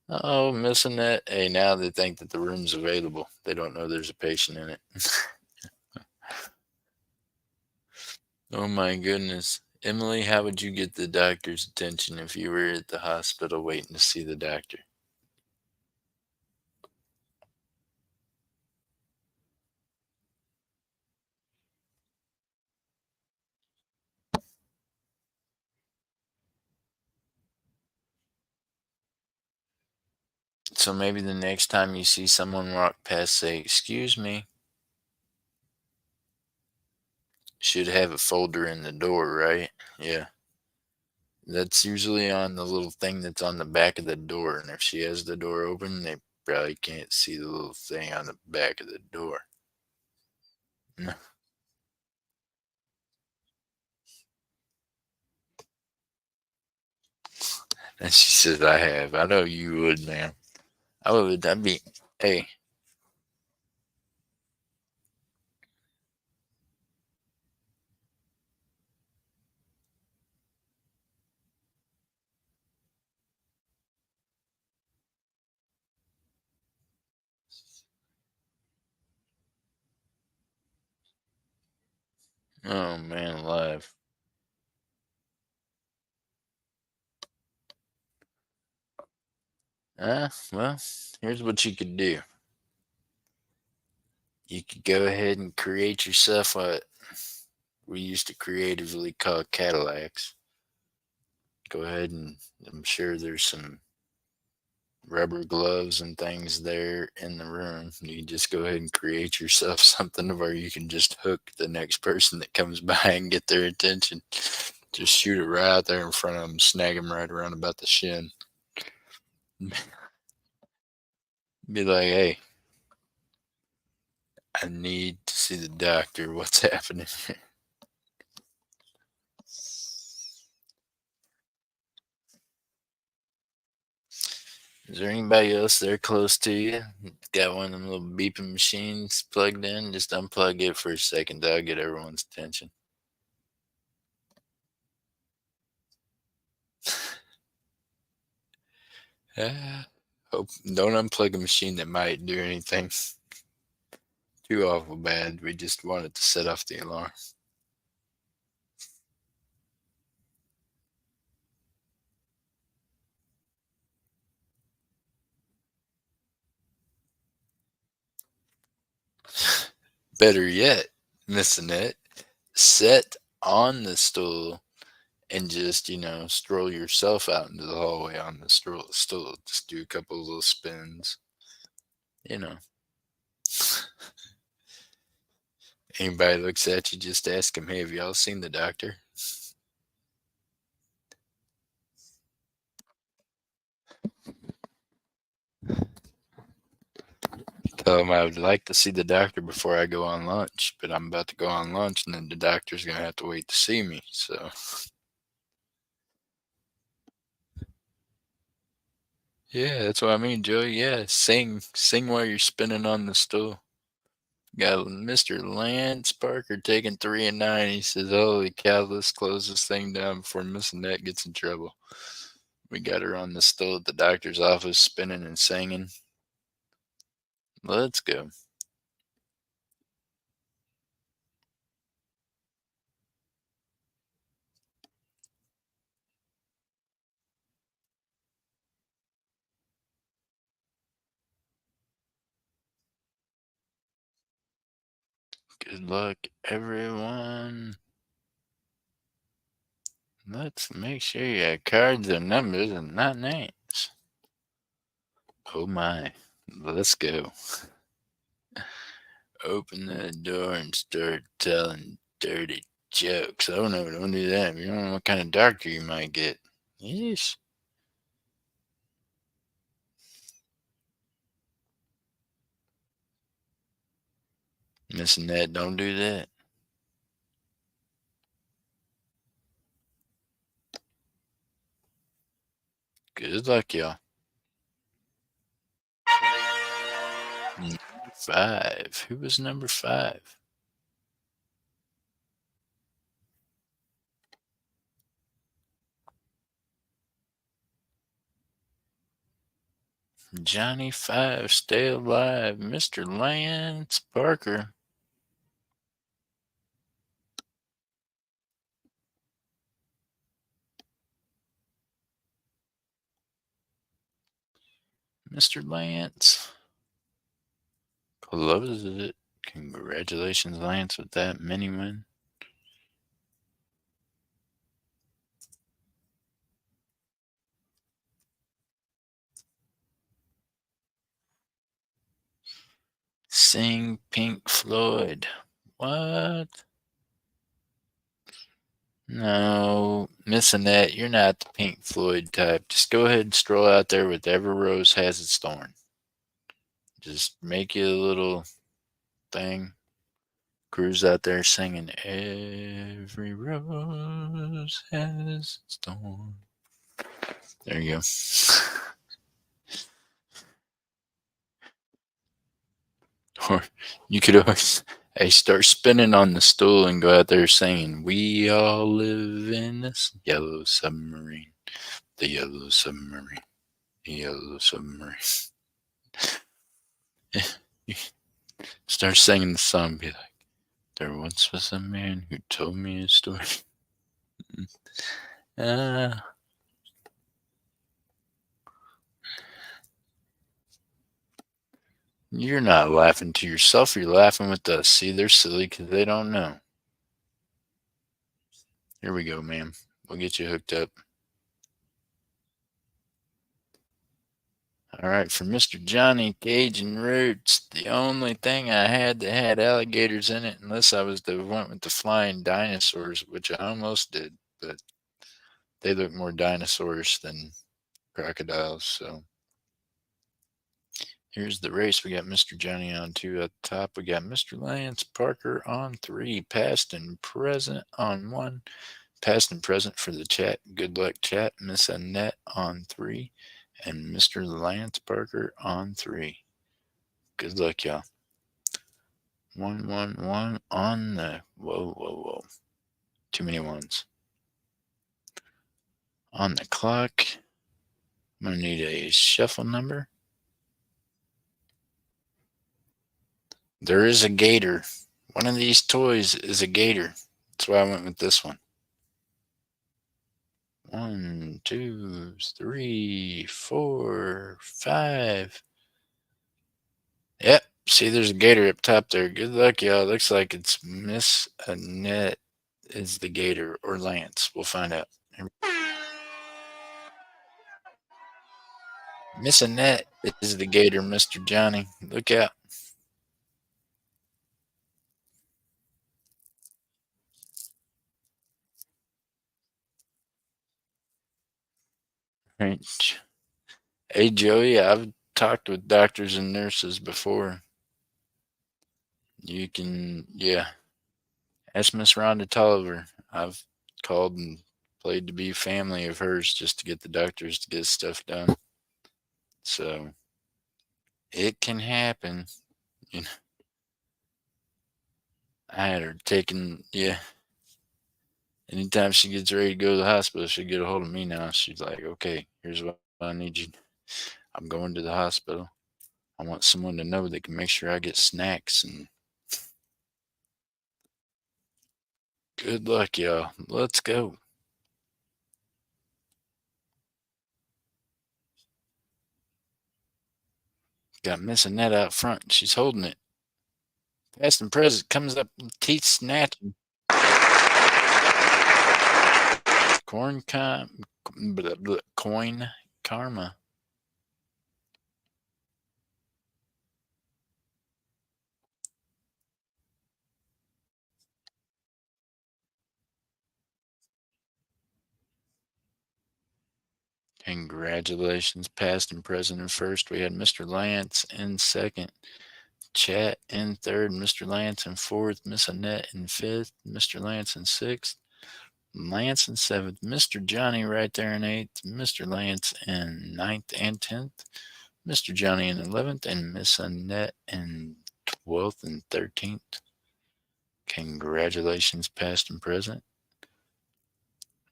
Oh, missing that. Hey, now they think that the room's available. They don't know there's a patient in it. Oh my goodness. Emily, how would you get the doctor's attention if you were at the hospital waiting to see the doctor? So maybe the next time you see someone walk past, say, "Excuse me." Should have a folder in the door, right? Yeah. That's usually on the little thing that's on the back of the door. And if she has the door open, they probably can't see the little thing on the back of the door. No. And she says, I have. I know you would, man. I would. I'd be, hey, oh man, alive. Well, here's what you could do. You could go ahead and create yourself what we used to creatively call Cadillacs. Go ahead and I'm sure there's some rubber gloves and things there in the room. You can just go ahead and create yourself something where you can just hook the next person that comes by and get their attention. Just shoot it right out there in front of them, snag them right around about the shin. Be like, hey, I need to see the doctor. What's happening? Is there anybody else there close to you? Got one of them little beeping machines plugged in? Just unplug it for a second. That'll get everyone's attention. Ah, hope don't unplug a machine that might do anything too awful bad. We just wanted to set off the alarm. Better yet, Miss Annette, sit on the stool and just, stroll yourself out into the hallway on the stool. Just do a couple of little spins. You know, anybody looks at you, just ask them, hey, have y'all seen the doctor? Tell them I would like to see the doctor before I go on lunch, but I'm about to go on lunch and then the doctor's going to have to wait to see me. So, yeah, that's what I mean, Joey. Yeah, sing while you're spinning on the stool. Got Mr. Lance Parker taking 3 and 9. He says, "Holy cow, let's close this thing down before Miss Annette gets in trouble." We got her on the stool at the doctor's office, spinning and singing. Let's go. Good luck, everyone. Let's make sure you have cards and numbers and not names. Oh my. Let's go. Open that door and start telling dirty jokes. Oh no, don't do that. You don't know what kind of doctor you might get. Yeesh. Missing that, don't do that. Good luck, y'all. Number 5. Who was number 5? Johnny 5, stay alive. Mr. Lance Parker. Mr. Lance closes it. Congratulations, Lance, with that mini win. Sing Pink Floyd. What? No, missing that. You're not the Pink Floyd type. Just go ahead and stroll out there with every rose has its thorn. Just make you a little thing. Cruise out there singing every rose has its thorn. There you go. Or you could always start spinning on the stool and go out there singing, "We all live in this yellow submarine, the yellow submarine, the yellow submarine." Start singing the song, be like, "There once was a man who told me a story." uh, you're not laughing to yourself, you're laughing with us. See, they're silly because they don't know. Here we go, ma'am. We'll get you hooked up. All right, for Mr. Johnny Cajun Roots, the only thing I had that had alligators in it, unless I was the one with the flying dinosaurs, which I almost did, but they look more dinosaurs than crocodiles. So here's the race. We got Mr. Johnny on 2 at the top. We got Mr. Lance Parker on 3, past and present on 1. Past and present for the chat. Good luck, chat. Miss Annette on 3. And Mr. Lance Parker on 3. Good luck, y'all. 111 on the. Whoa. Too many ones. On the clock. I'm going to need a shuffle number. There is a gator. One of these toys is a gator. That's why I went with this one. 1, 2, 3, 4, 5. Yep. See, there's a gator up top there. Good luck, y'all. Looks like it's Miss Annette is the gator, or Lance. We'll find out. Miss Annette is the gator, Mr. Johnny. Look out. Right. Hey, Joey, I've talked with doctors and nurses before. You can, yeah. Ask Miss Rhonda Tolliver. I've called and played to be family of hers just to get the doctors to get stuff done. So it can happen. You know, I had her taken, yeah. Anytime she gets ready to go to the hospital, she'll get a hold of me now. She's like, okay, here's what I need you. I'm going to the hospital. I want someone to know that can make sure I get snacks, and good luck, y'all. Let's go. Got Miss Annette out front. She's holding it. Past and present comes up, teeth snatching. Coin karma. Congratulations, past and present in first. We had Mr. Lance in second. Chat in third. Mr. Lance in fourth. Miss Annette in fifth. Mr. Lance in sixth. Lance in seventh. Mr. Johnny right there in eighth. Mr. Lance in ninth and 10th. Mr. Johnny in 11th, and Miss Annette in 12th and 13th. Congratulations, past and present.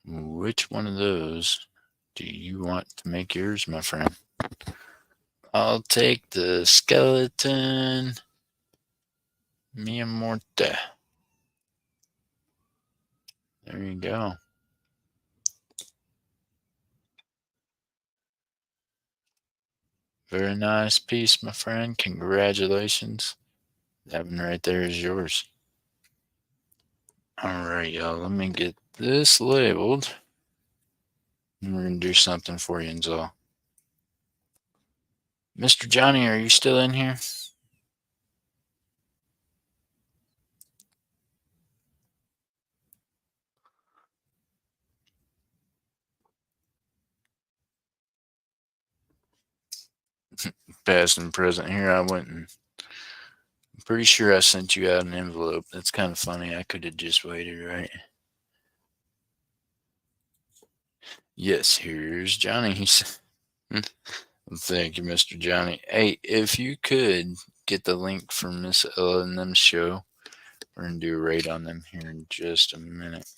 Which one of those do you want to make yours, my friend? I'll take the skeleton. Mia Morte. There you go. Very nice piece, my friend. Congratulations. That one right there is yours. All right, y'all. Let me get this labeled. And we're going to do something for you, Enzo. Mr. Johnny, are you still in here? Past and present here. I went and I'm pretty sure I sent you out an envelope. That's kind of funny. I could have just waited, right? Yes, here's Johnny's. Thank you, Mr. Johnny. Hey, if you could get the link from Miss Ella and them show, we're going to do a raid on them here in just a minute.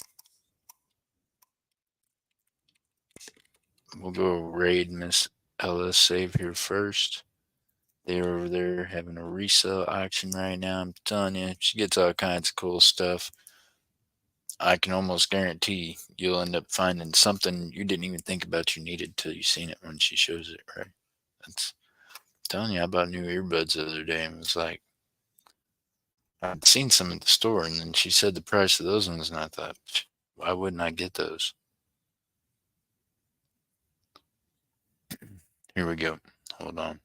We'll go raid Miss Ella Save here first. They're over there having a resale auction right now. I'm telling you, she gets all kinds of cool stuff. I can almost guarantee you'll end up finding something you didn't even think about you needed till you seen it when she shows it, right? That's I'm telling you, I bought new earbuds the other day and was like, I'd seen some at the store, and then she said the price of those ones, and I thought, why wouldn't I get those? Here we go. Hold on.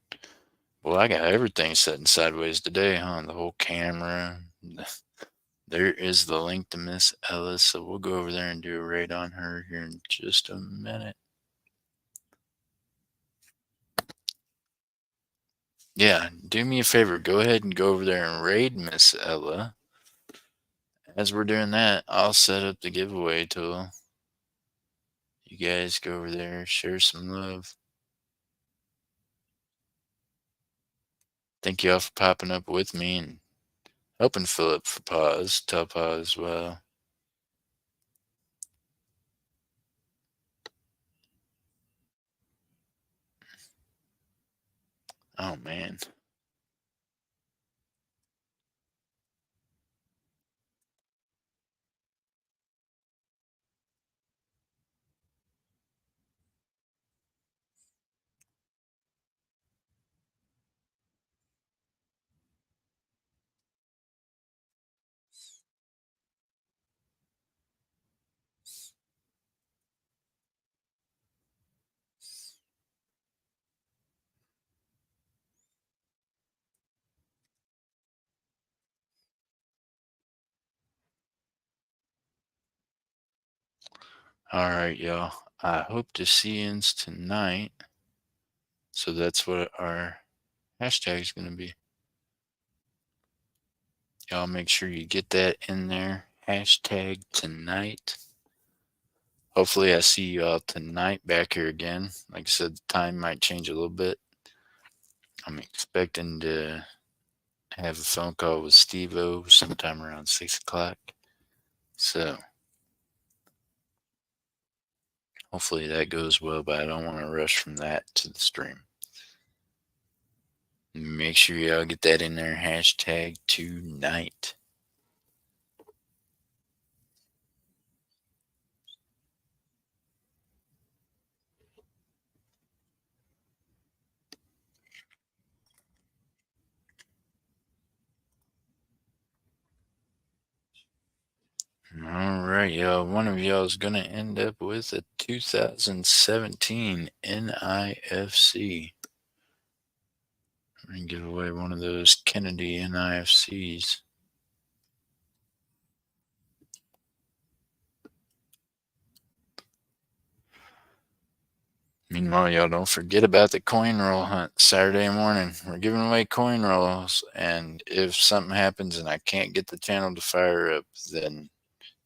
Well, I got everything setting sideways today, huh? The whole camera. There is the link to Miss Ellis, so we'll go over there and do a raid on her here in just a minute. Yeah, do me a favor. Go ahead and go over there and raid Miss Ella. As we're doing that, I'll set up the giveaway tool. You guys go over there, share some love. Thank you all for popping up with me and helping Philip for pause. Tell pause as well. Oh man. All right, y'all. I hope to see you tonight. So that's what our hashtag is going to be. Y'all make sure you get that in there. Hashtag tonight. Hopefully, I see you all tonight back here again. Like I said, the time might change a little bit. I'm expecting to have a phone call with Steve O sometime around 6 o'clock. So hopefully that goes well, but I don't want to rush from that to the stream. Make sure y'all get that in there. Hashtag tonight. All right, y'all. One of y'all is going to end up with a 2017 NIFC. We're going to give away one of those Kennedy NIFCs. Meanwhile, y'all don't forget about the coin roll hunt Saturday morning. We're giving away coin rolls, and if something happens and I can't get the channel to fire up, then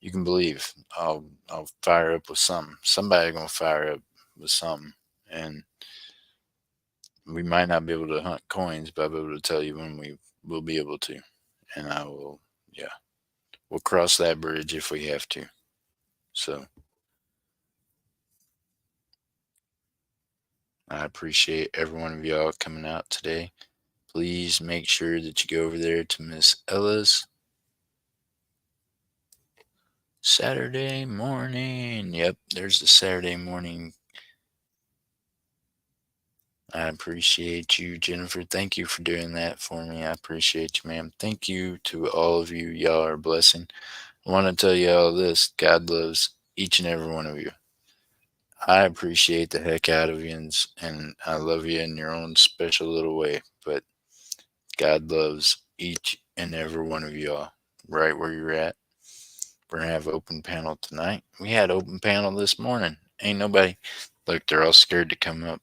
you can believe I'll fire up with something. Somebody's gonna fire up with something, and We might not be able to hunt coins, but I'll be able to tell you when we will be able to. And I will, yeah, we'll cross that bridge if we have to. So I appreciate every one of y'all coming out today. Please make sure that you go over there to Miss Ella's Saturday morning. Yep, there's the Saturday morning. I appreciate you, Jennifer. Thank you for doing that for me. I appreciate you, ma'am. Thank you to all of you. Y'all are a blessing. I want to tell you all this: God loves each and every one of you. I appreciate the heck out of you, and I love you in your own special little way. But God loves each and every one of y'all right where you're at. We're gonna have open panel tonight. We had open panel this morning. Ain't nobody. Look, they're all scared to come up,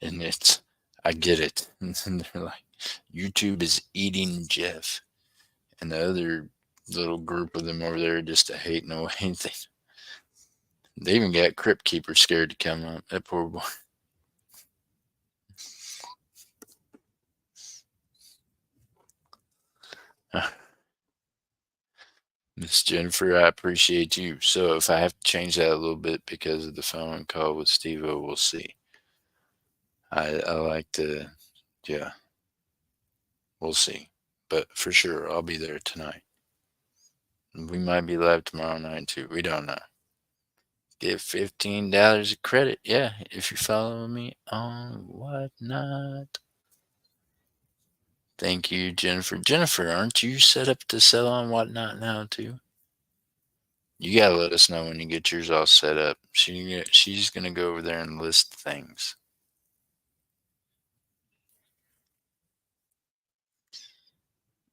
and I get it. And they're like, YouTube is eating Jeff, and the other little group of them over there just a hating away. They even got Crypt Keeper scared to come up. That poor boy. Miss Jennifer, I appreciate you. So if I have to change that a little bit because of the phone call with Steve O, we'll see. I like to, yeah, we'll see. But for sure, I'll be there tonight. We might be live tomorrow night too. We don't know. Get $15 of credit. Yeah, if you follow me on whatnot. Thank you, Jennifer. Jennifer, aren't you set up to sell on whatnot now too? You gotta let us know when you get yours all set up. She's gonna go over there and list things.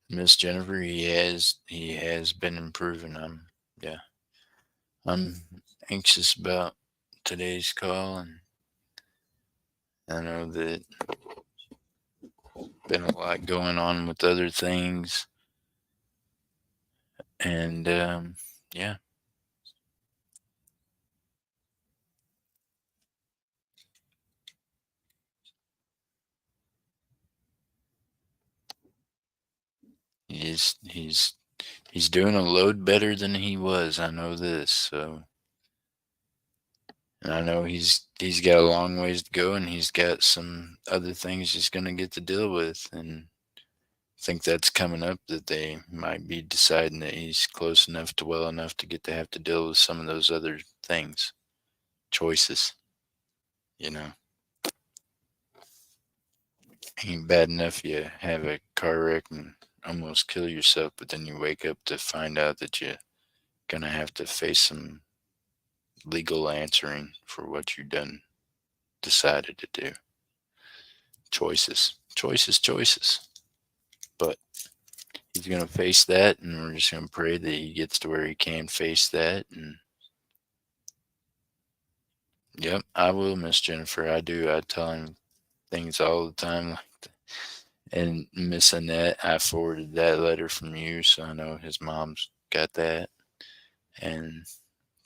Miss Jennifer, he has been improving. Yeah. I'm anxious about today's call, and I know that been a lot going on with other things, and yeah, he's doing a load better than he was. I know this, so and I know he's got a long ways to go, and he's got some other things he's gonna get to deal with, and I think that's coming up that they might be deciding that he's close enough to well enough to get to have to deal with some of those other things, choices. You know, ain't bad enough you have a car wreck and almost kill yourself, but then you wake up to find out that you're gonna have to face some legal answering for what you done decided to do. Choices, choices, choices. But he's gonna face that, and we're just gonna pray that he gets to where he can face that. And yep, I will, Miss Jennifer. I do. I tell him things all the time like that. And Miss Annette, I forwarded that letter from you, so I know his mom's got that. And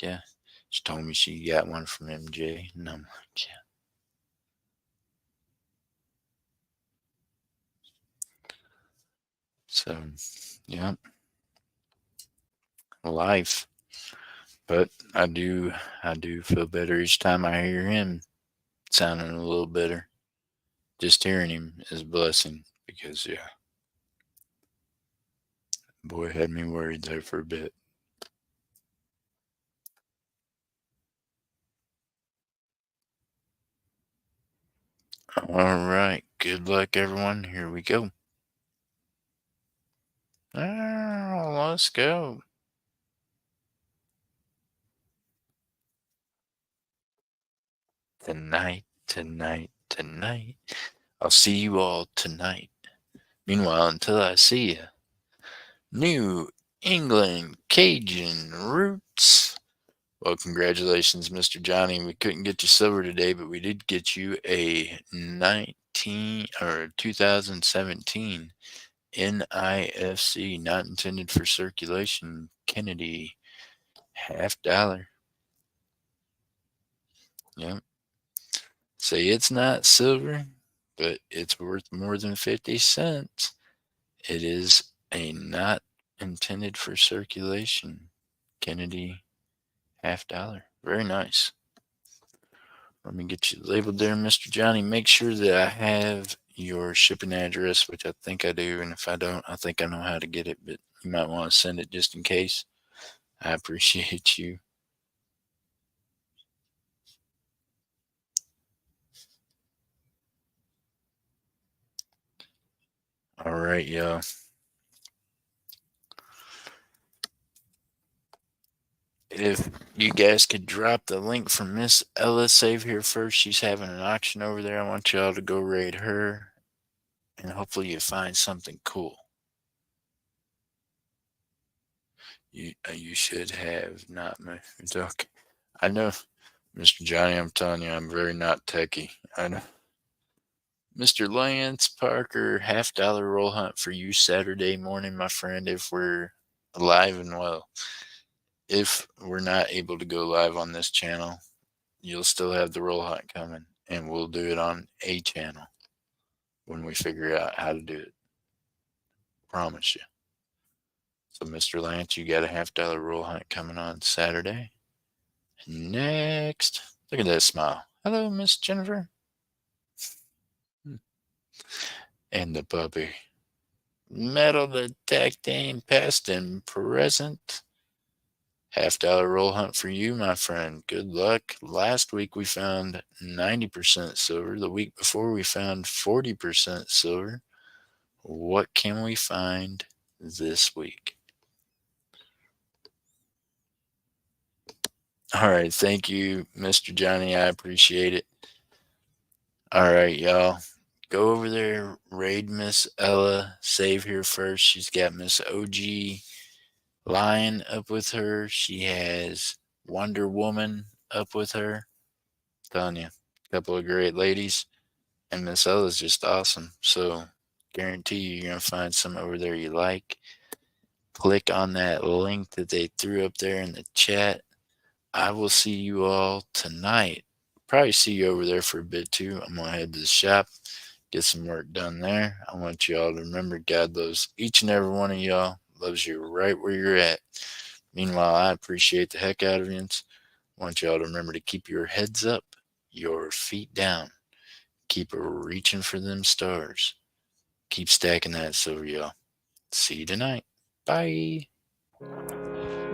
yeah, she told me she got one from MJ, and I'm like, yeah. So, yeah, life. But I do feel better each time I hear him sounding a little better. Just hearing him is a blessing because, yeah, boy had me worried there for a bit. All right, good luck, everyone. Here we go. Let's go. Tonight, tonight, tonight. I'll see you all tonight. Meanwhile, until I see you, New England Cajun Roots. Well, congratulations, Mr. Johnny. We couldn't get you silver today, but we did get you a 2017 NIFC, not intended for circulation, Kennedy $50. Yep. Say it's not silver, but it's worth more than 50 cents. It is a not intended for circulation Kennedy $50. Very nice. Let me get you labeled there, Mr. Johnny. Make sure that I have your shipping address, which I think I do. And if I don't, I think I know how to get it, but you might want to send it just in case. I appreciate you. All right, y'all. If you guys could drop the link from Miss Ella Save Here First, she's having an auction over there. I want y'all to go raid her, and hopefully you find something cool. You should have not my duck. I know, Mr. Johnny. I'm telling you, I'm very not techie. I know. Mr. Lance Parker, $50 roll hunt for you Saturday morning, my friend. If we're alive and well, if we're not able to go live on this channel, you'll still have the roll hunt coming, and we'll do it on a channel when we figure out how to do it. Promise you. So, Mr. Lance, you got a $50 roll hunt coming on Saturday. Next, look at that smile. Hello, Miss Jennifer. And the puppy. Metal detecting past and present. $50 roll hunt for you, my friend. Good luck. Last week we found 90% silver. The week before we found 40% silver. What can we find this week? All right. Thank you, Mr. Johnny. I appreciate it. All right, y'all. Go over there, raid Miss Ella. Save Here First. She's got Miss OG Lion up with her. She has Wonder Woman up with her. Telling you, a couple of great ladies. And Miss Ella's just awesome. So guarantee you're going to find some over there you like. Click on that link that they threw up there in the chat. I will see you all tonight. Probably see you over there for a bit too. I'm going to head to the shop, get some work done there. I want you all to remember God loves each and every one of y'all, loves you right where you're at. Meanwhile, I appreciate the heck out of you. I want y'all to remember to keep your heads up, your feet down. Keep reaching for them stars. Keep stacking that silver, y'all. See you tonight. Bye.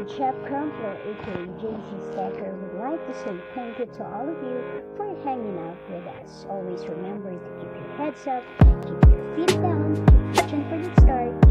Chef Crumpler, aka JC Stacker, would like to say thank you to all of you for hanging out with us. Always remember to keep your heads up, keep your feet down, keep reaching for the stars.